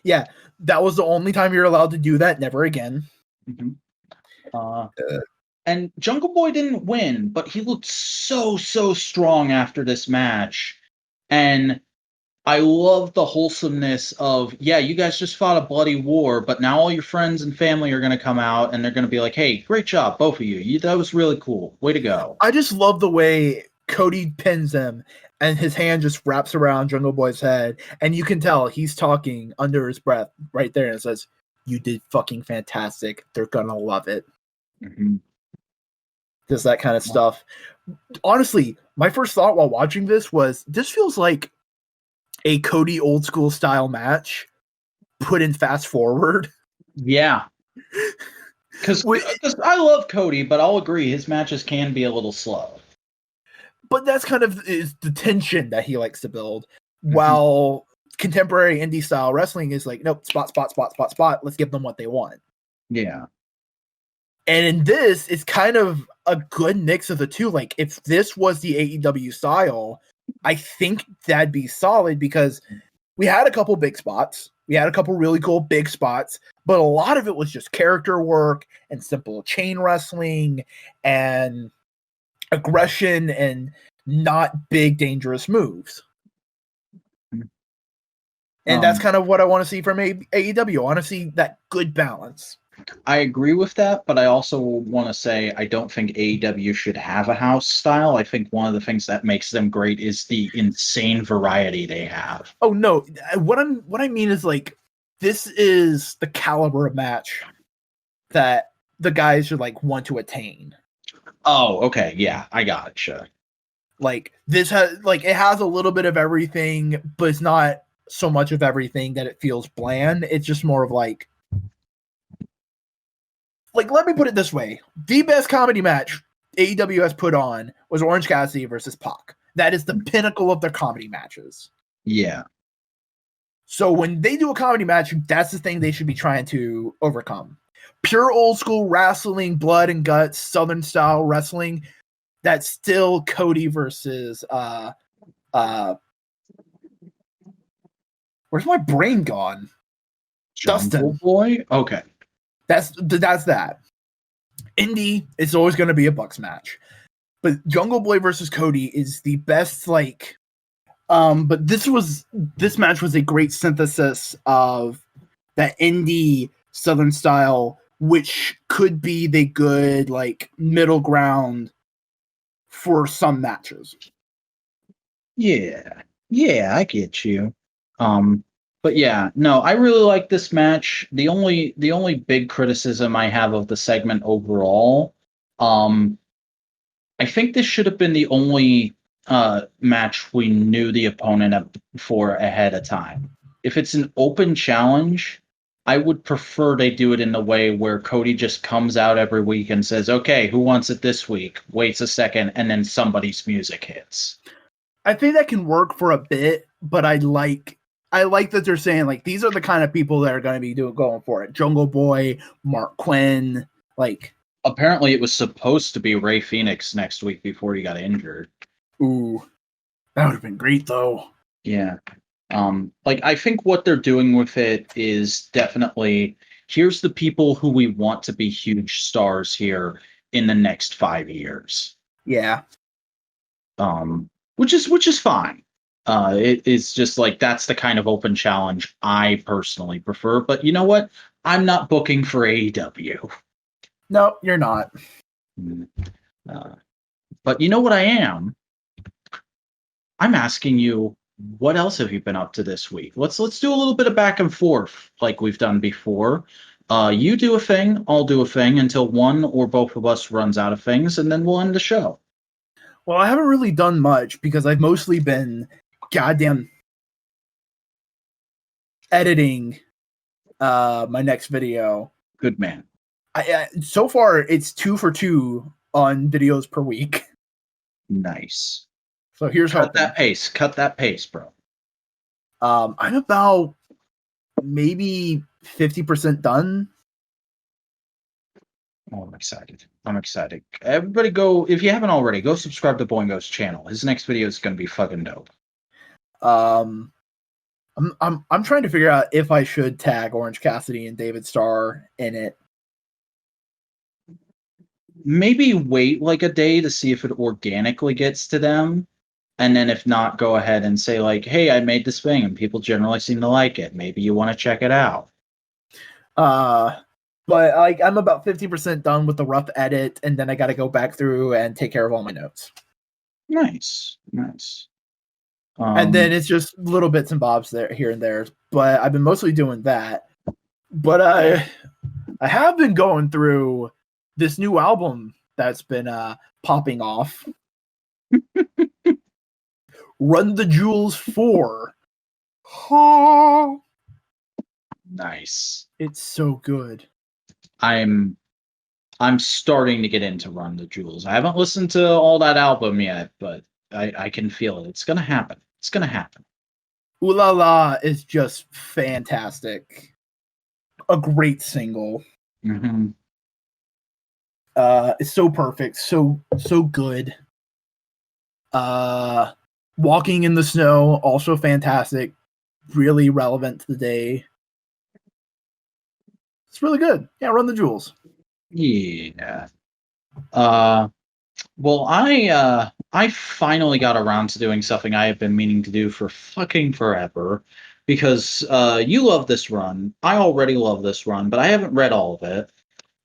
Yeah, that was the only time you're allowed to do that. Never again. Mm-hmm. And Jungle Boy didn't win, but he looked so strong after this match. And I love the wholesomeness of, yeah, you guys just fought a bloody war, but now all your friends and family are going to come out and they're going to be like, hey, great job, both of you. That was really cool. Way to go. I just love the way Cody pins him, and his hand just wraps around Jungle Boy's head, and you can tell he's talking under his breath right there, and it says, "You did fucking fantastic. They're gonna love it." Mm-hmm. Just that kind of stuff. Honestly, my first thought while watching this was, this feels like a Cody old school style match put in fast forward. Yeah. Because I love Cody, but I'll agree his matches can be a little slow. But that's kind of is the tension that he likes to build. While contemporary indie style wrestling is like, nope, spot. Let's give them what they want. Yeah. And in this, it's kind of a good mix of the two. Like, if this was the AEW style, I think that'd be solid, because we had a couple big spots. We had a couple really cool big spots, but a lot of it was just character work and simple chain wrestling and aggression and not big, dangerous moves. And that's kind of what I want to see from AEW. I want to see that good balance. I agree with that, but I also want to say I don't think AEW should have a house style. I think one of the things that makes them great is the insane variety they have. Oh no, what I mean is, like, this is the caliber of match that the guys should like want to attain. Oh, okay, yeah, I got it. Sure. Like, this has, like, it has a little bit of everything, but it's not so much of everything that it feels bland. It's just more of like, let me put it this way. The best comedy match AEW has put on was Orange Cassidy versus Pac. That is the pinnacle of their comedy matches. Yeah. So when they do a comedy match, that's the thing they should be trying to overcome. Pure old school wrestling, blood and guts, Southern style wrestling, that's still Cody versus where's my brain gone? Dustin. Boy? Okay. That's that. Indy is always going to be a Bucks match. But Jungle Boy versus Cody is the best, like, but this match was a great synthesis of that indie Southern style, which could be the good, like, middle ground for some matches. Yeah, I get you. But yeah, no, I really like this match. The only big criticism I have of the segment overall, I think this should have been the only match we knew the opponent for ahead of time. If it's an open challenge, I would prefer they do it in the way where Cody just comes out every week and says, "Okay, who wants it this week?" Waits a second, and then somebody's music hits. I think that can work for a bit, but I like that they're saying, like, these are the kind of people that are going to be going for it. Jungle Boy, Mark Quinn, like. Apparently, it was supposed to be Ray Phoenix next week before he got injured. Ooh, that would have been great, though. Yeah. Like, I think what they're doing with it is definitely, here's the people who we want to be huge stars here in the next 5 years. Yeah. Which is fine. It's just like, that's the kind of open challenge I personally prefer. But you know what? I'm not booking for AEW. No, you're not. But you know what I am? I'm asking you, what else have you been up to this week? Let's do a little bit of back and forth like we've done before. You do a thing, I'll do a thing until one or both of us runs out of things, and then we'll end the show. Well, I haven't really done much because I've mostly been goddamn editing my next video. Good man. So far, it's 2 for 2 on videos per week. Nice. So here's Cut that pace, bro. I'm about maybe 50% done. Oh, I'm excited. Everybody go, if you haven't already, go subscribe to Boingo's channel. His next video is going to be fucking dope. I'm trying to figure out if I should tag Orange Cassidy and David Starr in it. Maybe wait like a day to see if it organically gets to them. And then if not, go ahead and say, like, hey, I made this thing and people generally seem to like it. Maybe you want to check it out. But like, I'm about 50% done with the rough edit, and then I got to go back through and take care of all my notes. Nice. And then it's just little bits and bobs there, here and there. But I've been mostly doing that. But I have been going through this new album that's been popping off. Run the Jewels 4. Nice. It's so good. I'm starting to get into Run the Jewels. I haven't listened to all that album yet, but I can feel it. It's gonna happen. Ooh La La is just fantastic. A great single. Mm-hmm. It's so perfect, so good. Walking in the Snow, also fantastic, really relevant to the day. It's really good. Yeah, Run the Jewels. Yeah. Well, I finally got around to doing something I have been meaning to do for fucking forever, because you love this run. I already love this run, but I haven't read all of it.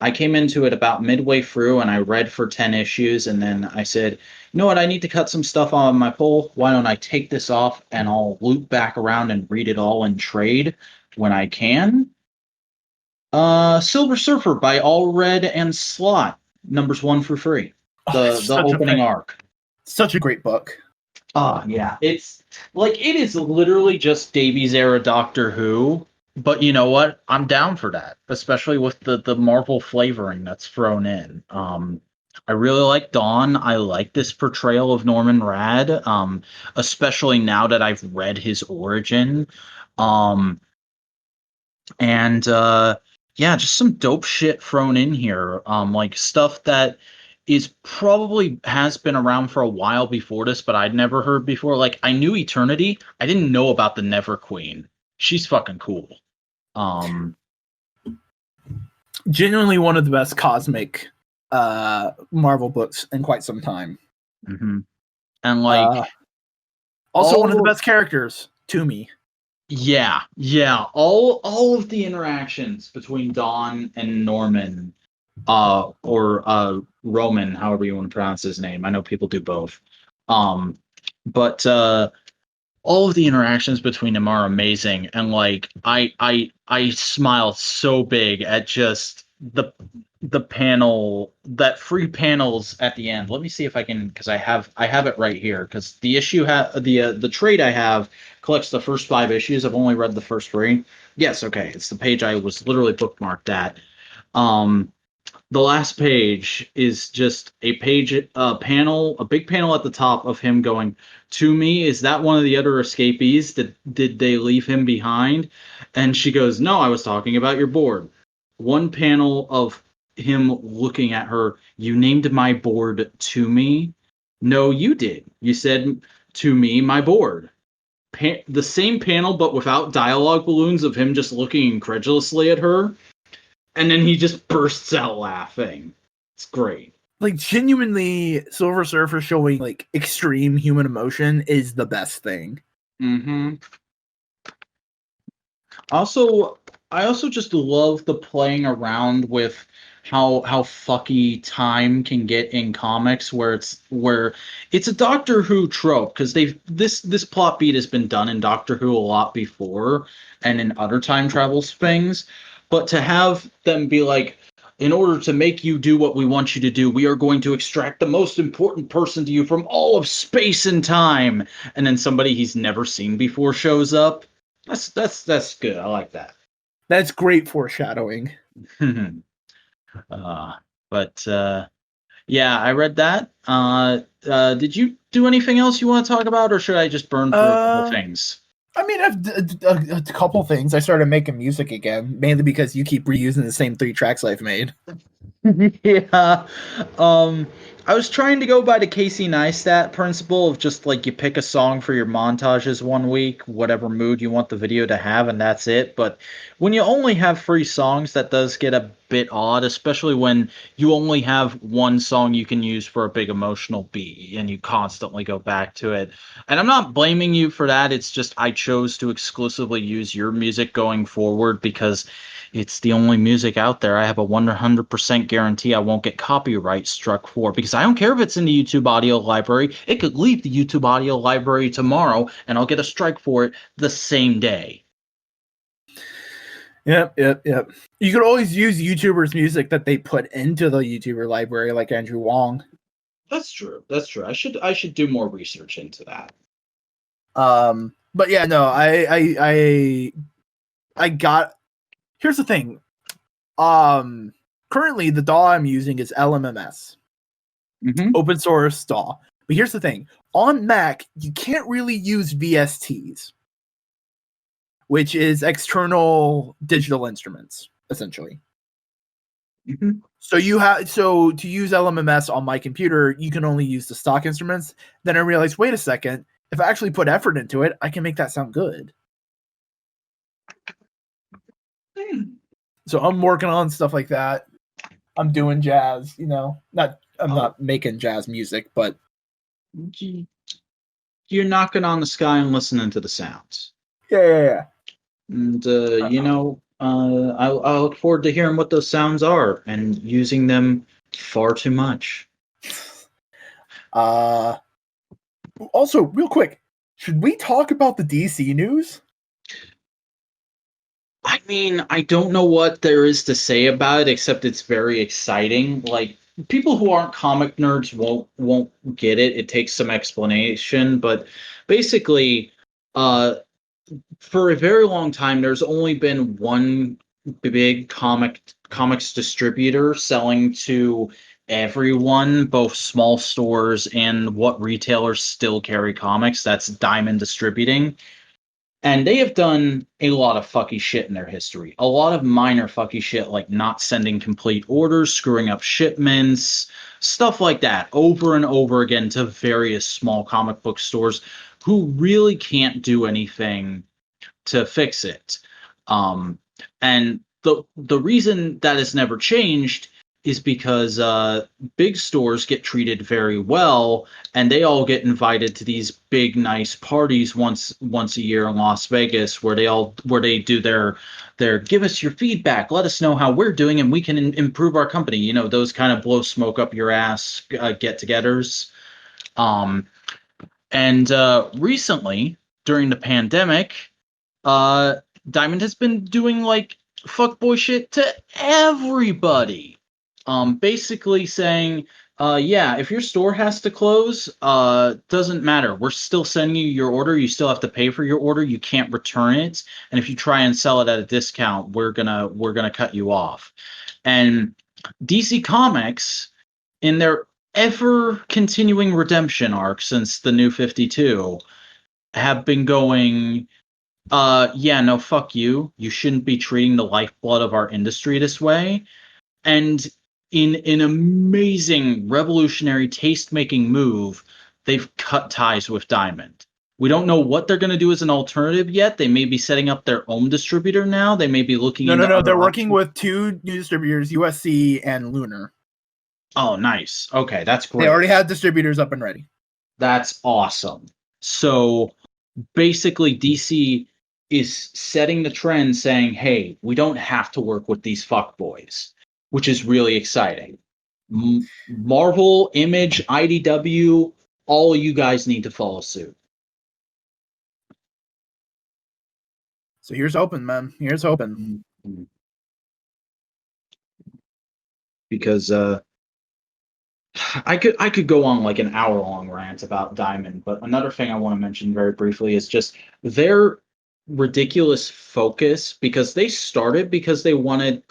I came into it about midway through, and I read for 10 issues, and then I said, you know what, I need to cut some stuff on my pull. Why don't I take this off, and I'll loop back around and read it all in trade when I can? Silver Surfer by Allred and Slott, numbers 1 through 3. The opening arc. Such a great book. Yeah. It's like, it is literally just Davies era Doctor Who, but you know what? I'm down for that, especially with the Marvel flavoring that's thrown in. I really like Dawn. I like this portrayal of Norman Rad, especially now that I've read his origin. Yeah, just some dope shit thrown in here. Like stuff that is probably has been around for a while before this, but I'd never heard before. Like, I knew Eternity. I didn't know about the Never Queen. She's fucking cool. Genuinely one of the best cosmic Marvel books in quite some time. Mm-hmm. And like also one of the best characters to me. Yeah. All of the interactions between Dawn and Norman, or Roman, however you want to pronounce his name. I know people do both. But all of the interactions between them are amazing, and like I smile so big at just the panel, that 3 panels at the end. Let me see if I can, because I have it right here, because the issue the trade I have collects the first 5 issues. I've only read the first 3. Yes, okay, it's the page I was literally bookmarked at. The last page is just a big panel at the top of him going, "To me, is that one of the other escapees? Did they leave him behind?" And she goes, "No, I was talking about your board." One panel of him looking at her, "You named my board To Me?" "No, you did. You said, 'To me, my board.'" The same panel, but without dialogue balloons, of him just looking incredulously at her. And then he just bursts out laughing. It's great. Like, genuinely, Silver Surfer showing like extreme human emotion is the best thing. Mm-hmm. I also just love the playing around with how fucky time can get in comics, where it's a Doctor Who trope, because this plot beat has been done in Doctor Who a lot before and in other time travel things. But to have them be like, in order to make you do what we want you to do, we are going to extract the most important person to you from all of space and time. And then somebody he's never seen before shows up. That's good. I like that. That's great foreshadowing. Yeah, I read that. Did you do anything else you want to talk about, or should I just burn through a couple things? I mean, I've a couple things. I started making music again, mainly because you keep reusing the same 3 tracks I've made. Yeah. I was trying to go by the Casey Neistat principle of just like, you pick a song for your montages one week, whatever mood you want the video to have, and that's it. But when you only have 3 songs, that does get a bit odd, especially when you only have one song you can use for a big emotional beat and you constantly go back to it. And I'm not blaming you for that. It's just I chose to exclusively use your music going forward because it's the only music out there I have a 100% guarantee I won't get copyright struck for, because I don't care if it's in the YouTube audio library. It could leave the YouTube audio library tomorrow, and I'll get a strike for it the same day. Yep. You could always use YouTubers' music that they put into the YouTuber library, like Andrew Wong. That's true. I should do more research into that. But yeah, no, I got. Here's the thing. Currently the DAW I'm using is LMMS, open source DAW. But here's the thing: on Mac, you can't really use VSTs, which is external digital instruments, essentially. So to use LMMS on my computer, you can only use the stock instruments. Then I realized, wait a second, if I actually put effort into it, I can make that sound good. So I'm working on stuff like that. I'm doing jazz, I'm not making jazz music, but you're knocking on the sky and listening to the sounds. Yeah. And I look forward to hearing what those sounds are and using them far too much. Also, real quick, should we talk about the DC news? I mean, I don't know what there is to say about it, except it's very exciting. Like, people who aren't comic nerds won't get it. It takes some explanation, but basically, for a very long time, there's only been one big comics distributor selling to everyone, both small stores and what retailers still carry comics. That's Diamond Distributing. And they have done a lot of fucky shit in their history. A lot of minor fucky shit, like not sending complete orders, screwing up shipments, stuff like that, over and over again to various small comic book stores who really can't do anything to fix it. And the reason that has never changed is because big stores get treated very well, and they all get invited to these big, nice parties once a year in Las Vegas, where they do their give us your feedback, let us know how we're doing, and we can improve our company. Those kind of blow smoke up your ass get-togethers. And recently, during the pandemic, Diamond has been doing like fuckboy shit to everybody. Basically saying, if your store has to close, doesn't matter. We're still sending you your order. You still have to pay for your order. You can't return it. And if you try and sell it at a discount, we're gonna cut you off. And DC Comics, in their ever continuing redemption arc since the New 52, have been going, no, fuck you. You shouldn't be treating the lifeblood of our industry this way. And in an amazing, revolutionary, taste-making move, they've cut ties with Diamond. We don't know what they're going to do as an alternative yet. They may be setting up their own distributor now. They may be looking into No. They're working with two new distributors, USC and Lunar. Oh, nice. Okay, that's great. They already have distributors up and ready. That's awesome. So basically, DC is setting the trend saying, hey, we don't have to work with these fuckboys, which is really exciting. Marvel, Image, IDW, all you guys need to follow suit. So here's hoping, man. Here's hoping. Because I could go on like an hour-long rant about Diamond, but another thing I want to mention very briefly is just their ridiculous focus, because they started because they wanted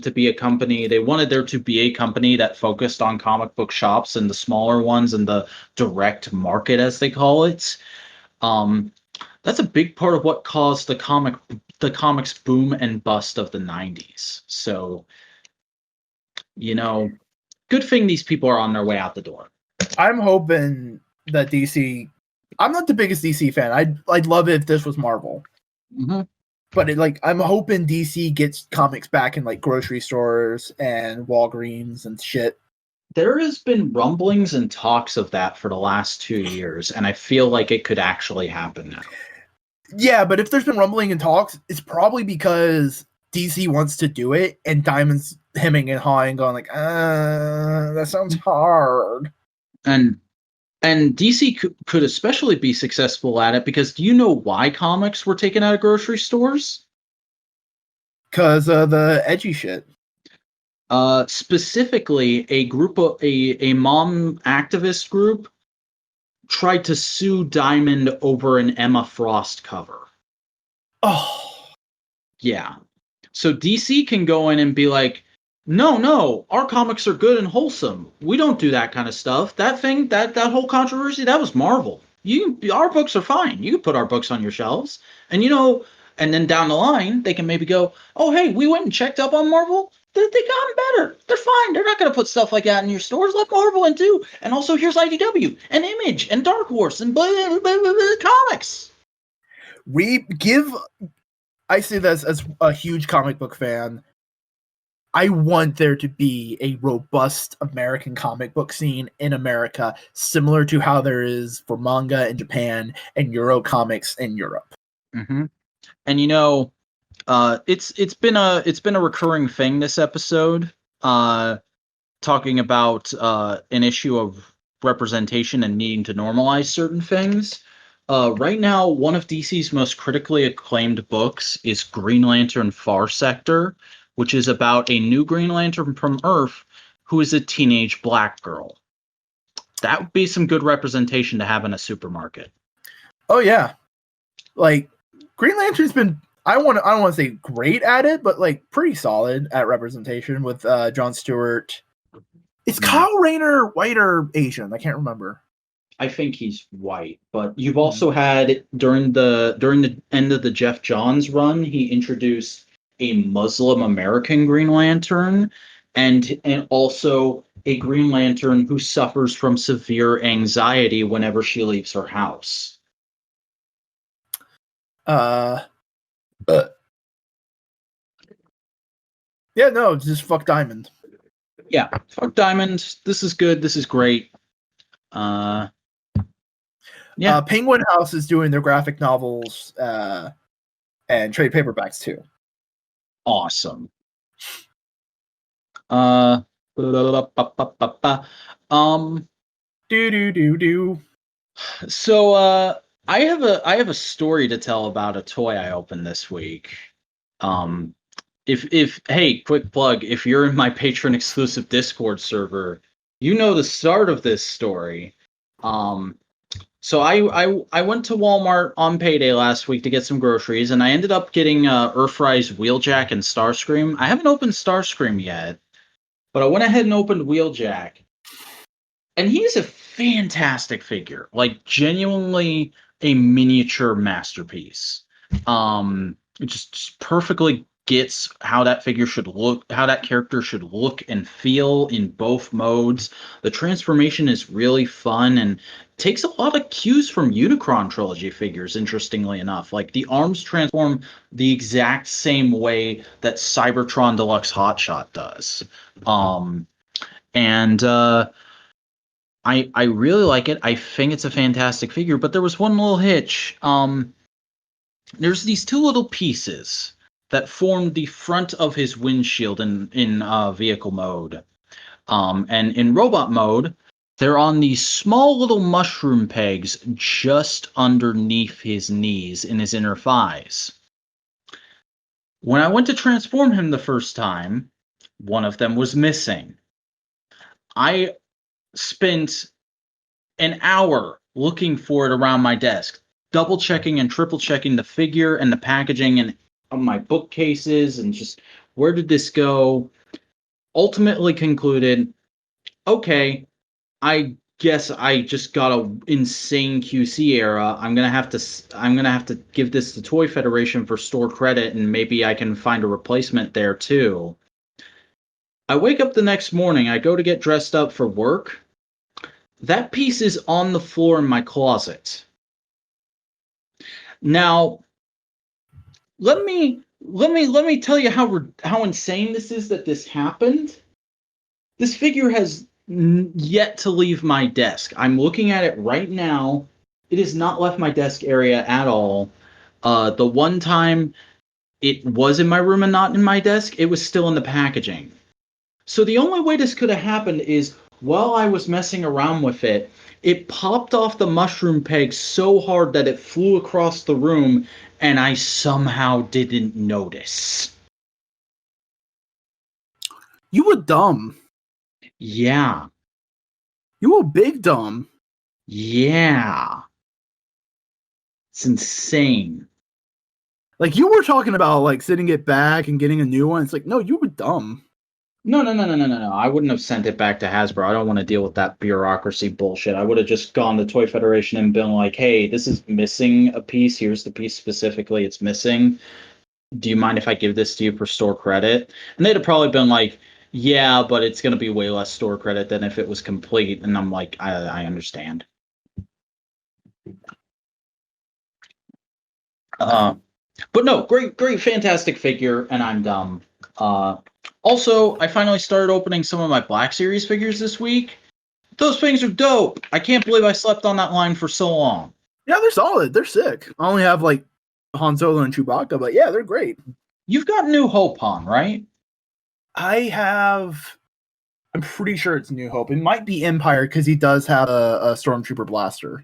to be a company. They wanted there to be a company that focused on comic book shops and the smaller ones and the direct market, as they call it. That's a big part of what caused the comics boom and bust of the 90s. So, good thing these people are on their way out the door. I'm hoping that DC. I'm not the biggest DC fan. I'd love it if this was Marvel. Mm-hmm. But I'm hoping DC gets comics back in like grocery stores and Walgreens and shit. There has been rumblings and talks of that for the last 2 years, and I feel like it could actually happen now. Yeah, but if there's been rumbling and talks, it's probably because DC wants to do it, and Diamond's hemming and hawing, going like, that sounds hard. And DC could especially be successful at it because do you know why comics were taken out of grocery stores? Because of the edgy shit. Specifically, a group of a mom activist group tried to sue Diamond over an Emma Frost cover. Oh, yeah. So DC can go in and be like, no, our comics are good and wholesome. We don't do that kind of stuff. That whole controversy, that was Marvel. Our books are fine. You can put our books on your shelves, and and then down the line they can maybe go, oh hey, we went and checked up on Marvel. They got better. They're fine. They're not going to put stuff like that in your stores. Let Marvel in too. And also, here's IDW and Image and Dark Horse and comics. I say this as a huge comic book fan. I want there to be a robust American comic book scene in America, similar to how there is for manga in Japan and Euro comics in Europe. Mm-hmm. And it's been a recurring thing this episode, talking about an issue of representation and needing to normalize certain things. Right now, one of DC's most critically acclaimed books is Green Lantern Far Sector, which is about a new Green Lantern from Earth who is a teenage black girl. That would be some good representation to have in a supermarket. Oh yeah, like Green Lantern's been. I don't want to say great at it, but like pretty solid at representation with Jon Stewart. Is Kyle Rayner white or Asian? I can't remember. I think he's white, but you've also had during the end of the Jeff Johns run, he introduced a Muslim American Green Lantern and also a Green Lantern who suffers from severe anxiety whenever she leaves her house. Yeah, no, just fuck Diamond. Yeah, fuck Diamond. This is good. This is great. Yeah. Penguin House is doing their graphic novels and trade paperbacks too. Awesome. So I have a story to tell about a toy I opened this week. Hey, quick plug, if you're in my patron exclusive Discord server, you know the start of this story. So I went to Walmart on payday last week to get some groceries, and I ended up getting Earthrise Wheeljack and Starscream. I haven't opened Starscream yet, but I went ahead and opened Wheeljack. And he's a fantastic figure, like genuinely a miniature masterpiece. It just perfectly gets how that figure should look, how that character should look and feel in both modes. The transformation is really fun and takes a lot of cues from Unicron trilogy figures, interestingly enough. Like the arms transform the exact same way that Cybertron Deluxe Hotshot does. I really like it. I think it's a fantastic figure, but there was one little hitch. There's these two little pieces that form the front of his windshield in vehicle mode. And in robot mode, they're on these small little mushroom pegs just underneath his knees in his inner thighs. When I went to transform him the first time, one of them was missing. I spent an hour looking for it around my desk, double checking and triple checking the figure and the packaging and on my bookcases and just where did this go? Ultimately concluded, okay, I guess I just got a insane QC era. I'm gonna have to give this to Toy Federation for store credit, and maybe I can find a replacement there too. I wake up the next morning, I go to get dressed up for work. That piece is on the floor in my closet. Now, let me tell you how insane this is that this happened. This figure has yet to leave my desk. I'm looking at it right now. It has not left my desk area at all. The one time it was in my room and not in my desk, it was still in the packaging. So the only way this could have happened is while I was messing around with it, it popped off the mushroom peg so hard that it flew across the room, and I somehow didn't notice. You were dumb. Yeah. You were big dumb. Yeah. It's insane. Like, you were talking about, like, sending it back and getting a new one. It's like, no, you were dumb. No. I wouldn't have sent it back to Hasbro. I don't want to deal with that bureaucracy bullshit. I would have just gone to Toy Federation and been like, hey, this is missing a piece. Here's the piece specifically it's missing. Do you mind if I give this to you for store credit? And they'd have probably been like, yeah, but it's going to be way less store credit than if it was complete. And I'm like, I understand. But no, great, fantastic figure, and I'm dumb. Also, I finally started opening some of my Black Series figures this week. Those things are dope. I can't believe I slept on that line for so long. Yeah, they're solid. They're sick. I only have, like, Han Solo and Chewbacca, but yeah, they're great. You've got New Hope Han, right? I'm pretty sure it's New Hope. It might be Empire because he does have a Stormtrooper blaster.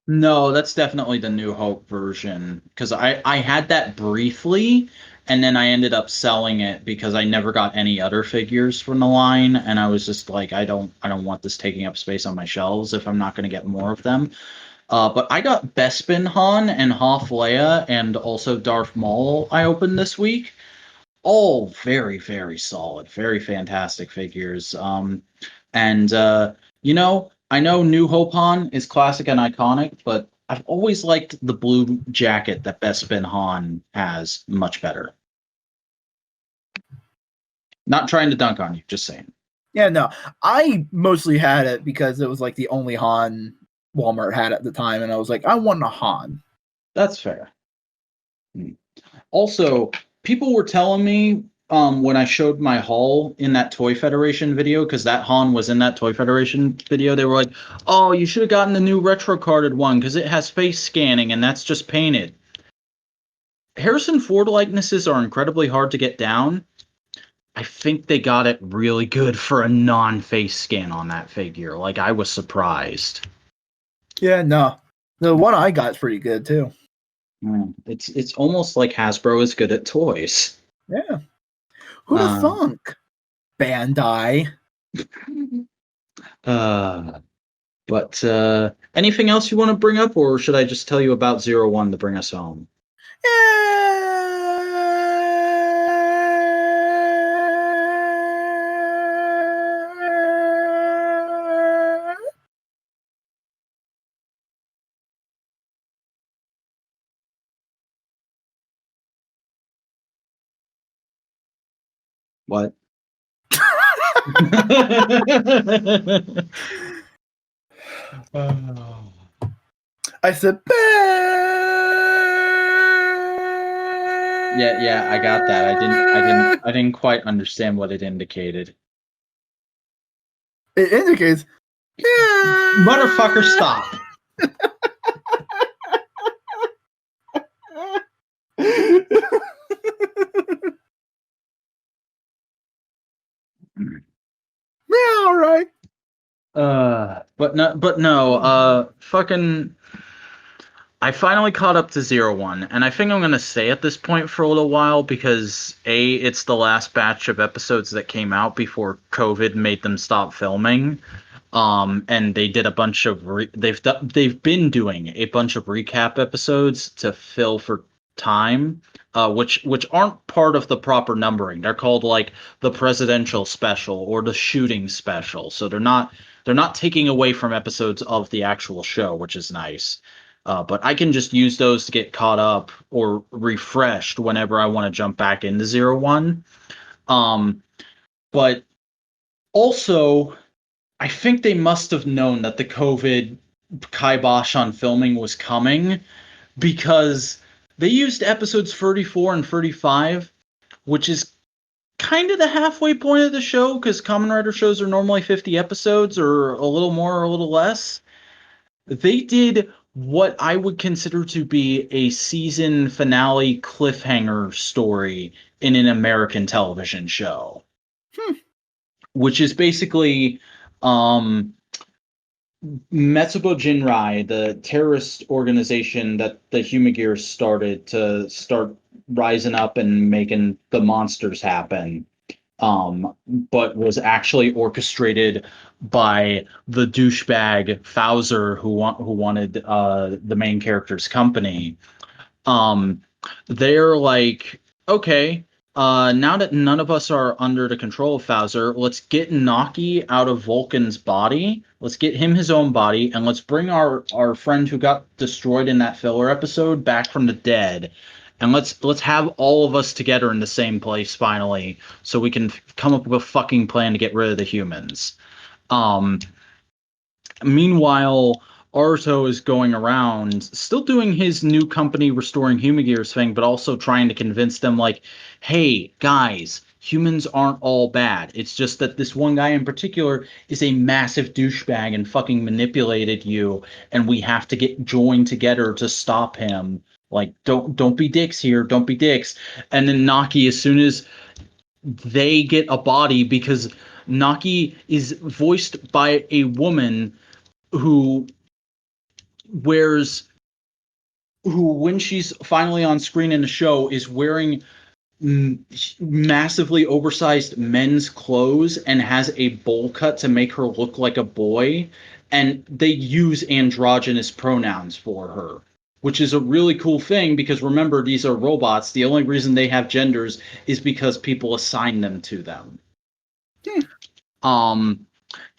No, that's definitely the New Hope version. Because I had that briefly, and then I ended up selling it because I never got any other figures from the line, and I was just like, I don't want this taking up space on my shelves if I'm not going to get more of them. But I got Bespin Han and Hoth Leia and also Darth Maul I opened this week. All very, very solid, very fantastic figures. You know, I know New Hope Han is classic and iconic, but I've always liked the blue jacket that Bespin Han has much better. Not trying to dunk on you, just saying. Yeah, no. I mostly had it because it was like the only Han Walmart had at the time, and I was like, I want a Han. That's fair. Also, people were telling me when I showed my haul in that Toy Federation video, because that Han was in that Toy Federation video, they were like, oh, you should have gotten the new retro carded one because it has face scanning and that's just painted. Harrison Ford likenesses are incredibly hard to get down. I think they got it really good for a non-face scan on that figure. Like, I was surprised. Yeah, no. The one I got is pretty good, too. It's almost like Hasbro is good at toys. Yeah. Who'd have thunk? Bandai. But anything else you want to bring up, or should I just tell you about 01 to bring us home? What? I said, yeah, I got that. I didn't quite understand what it indicated. It indicates, motherfucker, stop. Yeah, all right. But no, fucking. I finally caught up to 01, and I think I'm gonna stay at this point for a little while because it's the last batch of episodes that came out before COVID made them stop filming. And they did a bunch of they've been doing a bunch of recap episodes to fill for time, which aren't part of the proper numbering. They're called like the presidential special or the shooting special. So they're not taking away from episodes of the actual show, which is nice. But I can just use those to get caught up or refreshed whenever I want to jump back into 01. But also, I think they must have known that the COVID kibosh on filming was coming because they used episodes 34 and 35, which is kind of the halfway point of the show because Kamen Rider shows are normally 50 episodes or a little more or a little less. They did what I would consider to be a season finale cliffhanger story in an American television show. which is basically Metsubo Jinrai, the terrorist organization that the Humagears started to start rising up and making the monsters happen, but was actually orchestrated by the douchebag Fowler who wanted the main character's company. They're like, okay, now that none of us are under the control of Fowler, let's get Naki out of Vulcan's body. Let's get him his own body, and let's bring our friend who got destroyed in that filler episode back from the dead. And let's have all of us together in the same place finally, so we can come up with a fucking plan to get rid of the humans. Meanwhile, Aruto is going around, still doing his new company restoring Humagears thing, but also trying to convince them, like, hey, guys, humans aren't all bad. It's just that this one guy in particular is a massive douchebag and fucking manipulated you, and we have to get joined together to stop him. Like, don't be dicks here. Don't be dicks. And then Naki, as soon as they get a body, because Naki is voiced by a woman who when she's finally on screen in the show is wearing massively oversized men's clothes and has a bowl cut to make her look like a boy, and they use androgynous pronouns for her, which is a really cool thing because remember, these are robots. The only reason they have genders is because people assign them to them.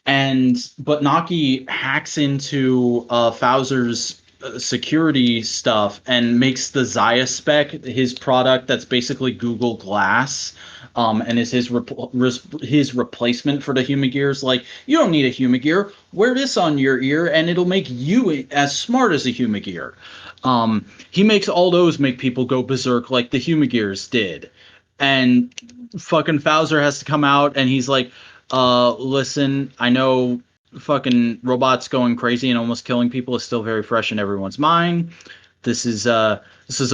But Naki hacks into Fowler's security stuff and makes the Zaya spec his product that's basically Google Glass, and is his replacement for the Humagears. Like, you don't need a Humagear. Wear this on your ear and it'll make you as smart as a Humagear. He makes all those make people go berserk like the Humagears did. And fucking Fowler has to come out and he's like, listen, I know fucking robots going crazy and almost killing people is still very fresh in everyone's mind. This is a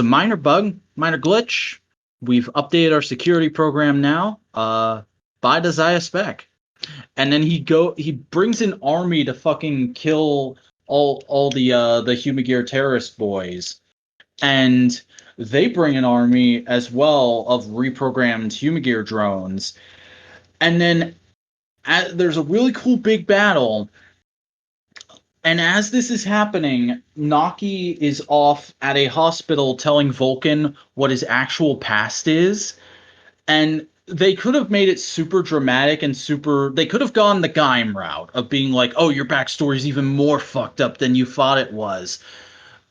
minor bug, minor glitch. We've updated our security program now. Buy the Zaya spec. And then he brings an army to fucking kill all the Humagear terrorist boys. And they bring an army as well of reprogrammed Humagear drones. And then there's a really cool big battle, and as this is happening, Naki is off at a hospital telling Vulcan what his actual past is, and they could have made it super dramatic and they could have gone the Gaim route of being like, oh, your backstory is even more fucked up than you thought it was.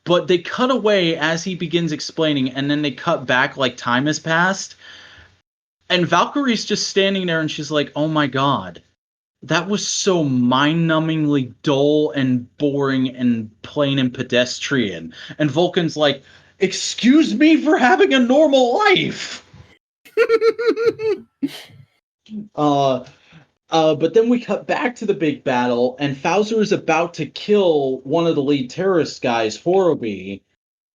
But they cut away as he begins explaining, and then they cut back like time has passed. And Valkyrie's just standing there and she's like, oh my god, that was so mind-numbingly dull and boring and plain and pedestrian. And Vulcan's like, excuse me for having a normal life! But then we cut back to the big battle, and Fowler is about to kill one of the lead terrorist guys, Horobi,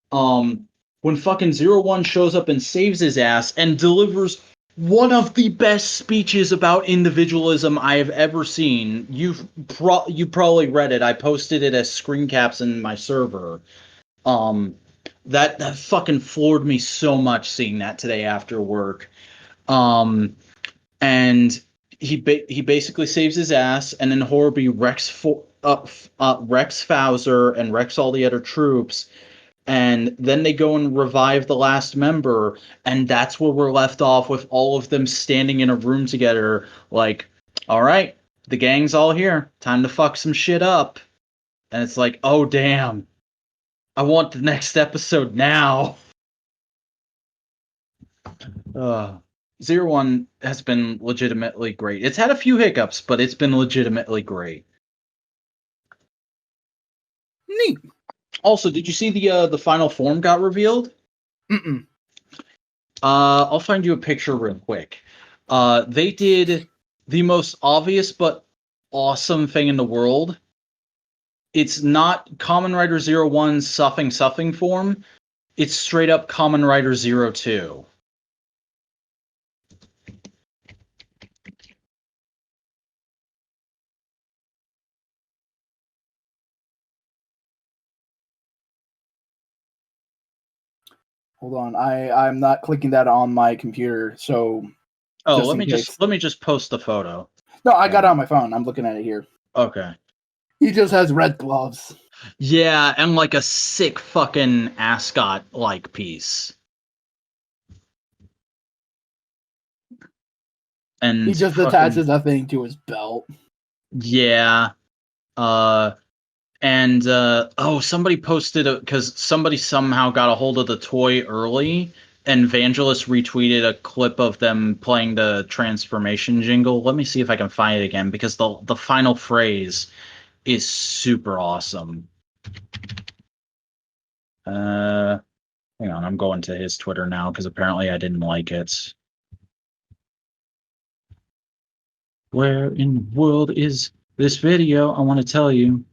when fucking 01 shows up and saves his ass and delivers one of the best speeches about individualism I have ever seen. You probably read it. I posted it as screen caps in my server. That fucking floored me so much seeing that today after work. And he basically saves his ass, and then Horobi wrecks Fowler and wrecks all the other troops. And then they go and revive the last member, and that's where we're left off with all of them standing in a room together, like, all right, the gang's all here. Time to fuck some shit up. And it's like, oh, damn. I want the next episode now. 01 has been legitimately great. It's had a few hiccups, but it's been legitimately great. Neat. Also, did you see the final form got revealed? Mm-mm. I'll find you a picture real quick. They did the most obvious but awesome thing in the world. It's not Kamen Rider 01's suffing form. It's straight up Kamen Rider 02. Hold on. I'm not clicking that on my computer, so Oh, just let in me case. just post the photo. No, I got it on my phone. I'm looking at it here. Okay. He just has red gloves. Yeah, and like a sick fucking ascot like piece. And He just fucking, attaches that thing to his belt. yeah. Somebody posted because somebody somehow got a hold of the toy early, and Vangelis retweeted a clip of them playing the transformation jingle. Let me see if I can find it again, because the final phrase is super awesome. Hang on, I'm going to his Twitter now because apparently I didn't like it. Where in the world is this video? I want to tell you.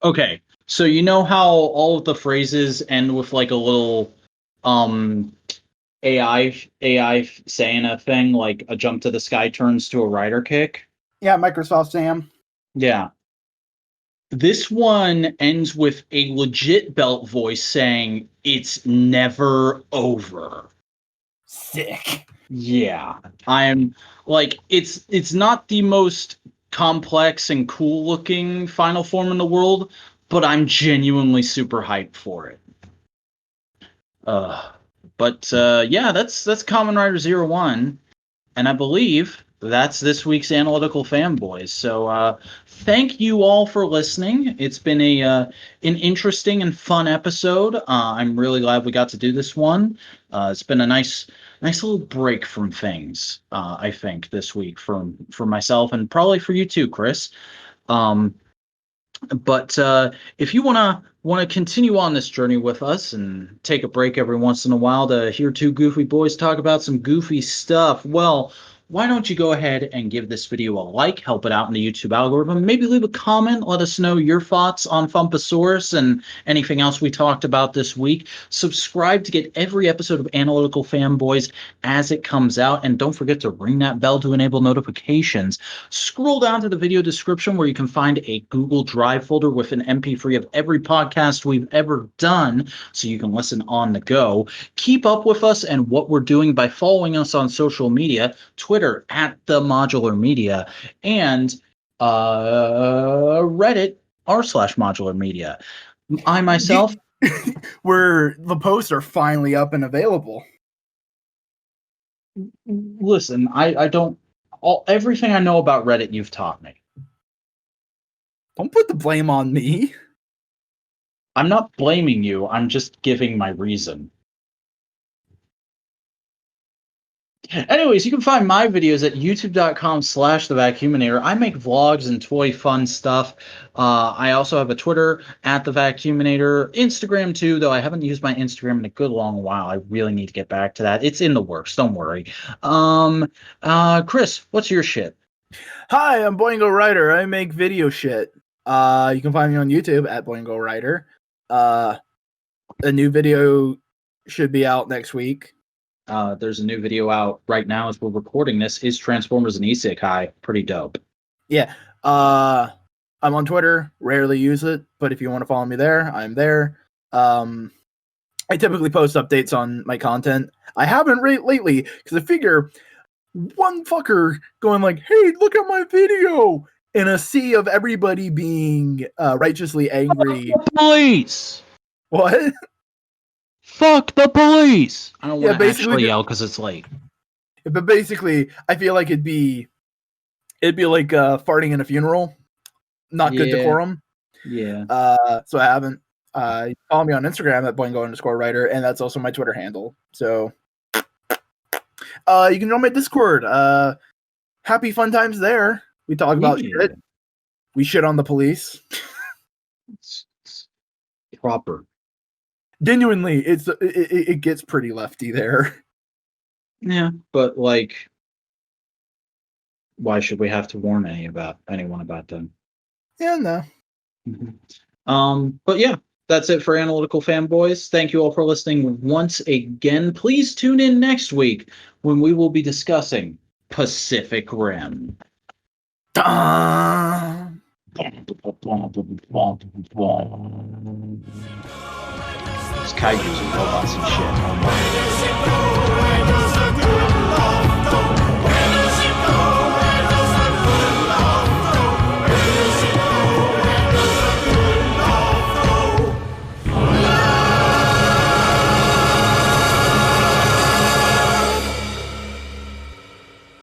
Okay, so you know how all of the phrases end with like a little um AI saying a thing like a jump to the sky turns to a rider kick? Yeah, Microsoft Sam. Yeah. This one ends with a legit belt voice saying it's never over. Sick. Yeah. I'm like it's not the most complex and cool looking final form in the world, but I'm genuinely super hyped for it. Yeah, that's Kamen Rider Zero One, and I believe that's this week's Analytical Fanboys. So thank you all for listening. It's been an interesting and fun episode. I'm really glad we got to do this one. It's been a nice little break from things. I think this week for myself and probably for you too, Chris. But if you wanna continue on this journey with us and take a break every once in a while to hear two goofy boys talk about some goofy stuff, well, why don't you go ahead and give this video a like, help it out in the YouTube algorithm, maybe leave a comment, let us know your thoughts on Thumpasaurus and anything else we talked about this week. Subscribe to get every episode of Analytical Fanboys as it comes out, and don't forget to ring that bell to enable notifications. Scroll down to the video description where you can find a Google Drive folder with an MP3 of every podcast we've ever done, so you can listen on the go. Keep up with us and what we're doing by following us on social media, Twitter at the Modular Media, and Reddit r/Modular Media. I myself, where the posts are finally up and available. listen, I don't everything I know about Reddit you've taught me. Don't put the blame on me. I'm not blaming you. I'm just giving my reason. Anyways, you can find my videos at youtube.com/thevacuuminator. I make vlogs and toy fun stuff. I also have a Twitter at thevacuuminator, Instagram too, though I haven't used my Instagram in a good long while. I really need to get back to that. It's in the works. Don't worry. Chris, what's your shit? Hi, I'm Boingo Writer. I make video shit. You can find me on YouTube at Boingo Writer. A new video should be out next week. There's a new video out right now as we're recording this. Is Transformers and Isekai pretty dope? Yeah. I'm on Twitter. Rarely use it, but if you want to follow me there, I'm there. I typically post updates on my content. I haven't lately because I figure one fucker going like, "Hey, look at my video," in a sea of everybody being righteously angry. Fuck the police! What? Fuck the police! I don't want to basically actually yell because it's late. But basically, I feel like it'd be like farting in a funeral. Not good decorum. Yeah. So I haven't. Follow me on Instagram at Boingo_writer, and that's also my Twitter handle. So you can join my Discord. Happy fun times there. We talk about shit. We shit on the police. It's proper. Genuinely, it gets pretty lefty there. Yeah, but like, why should we have to warn anyone about them? Yeah, no. Mm-hmm. But yeah, that's it for Analytical Fanboys. Thank you all for listening once again. Please tune in next week when we will be discussing Pacific Rim. Dun! These kaijus are robots and shit.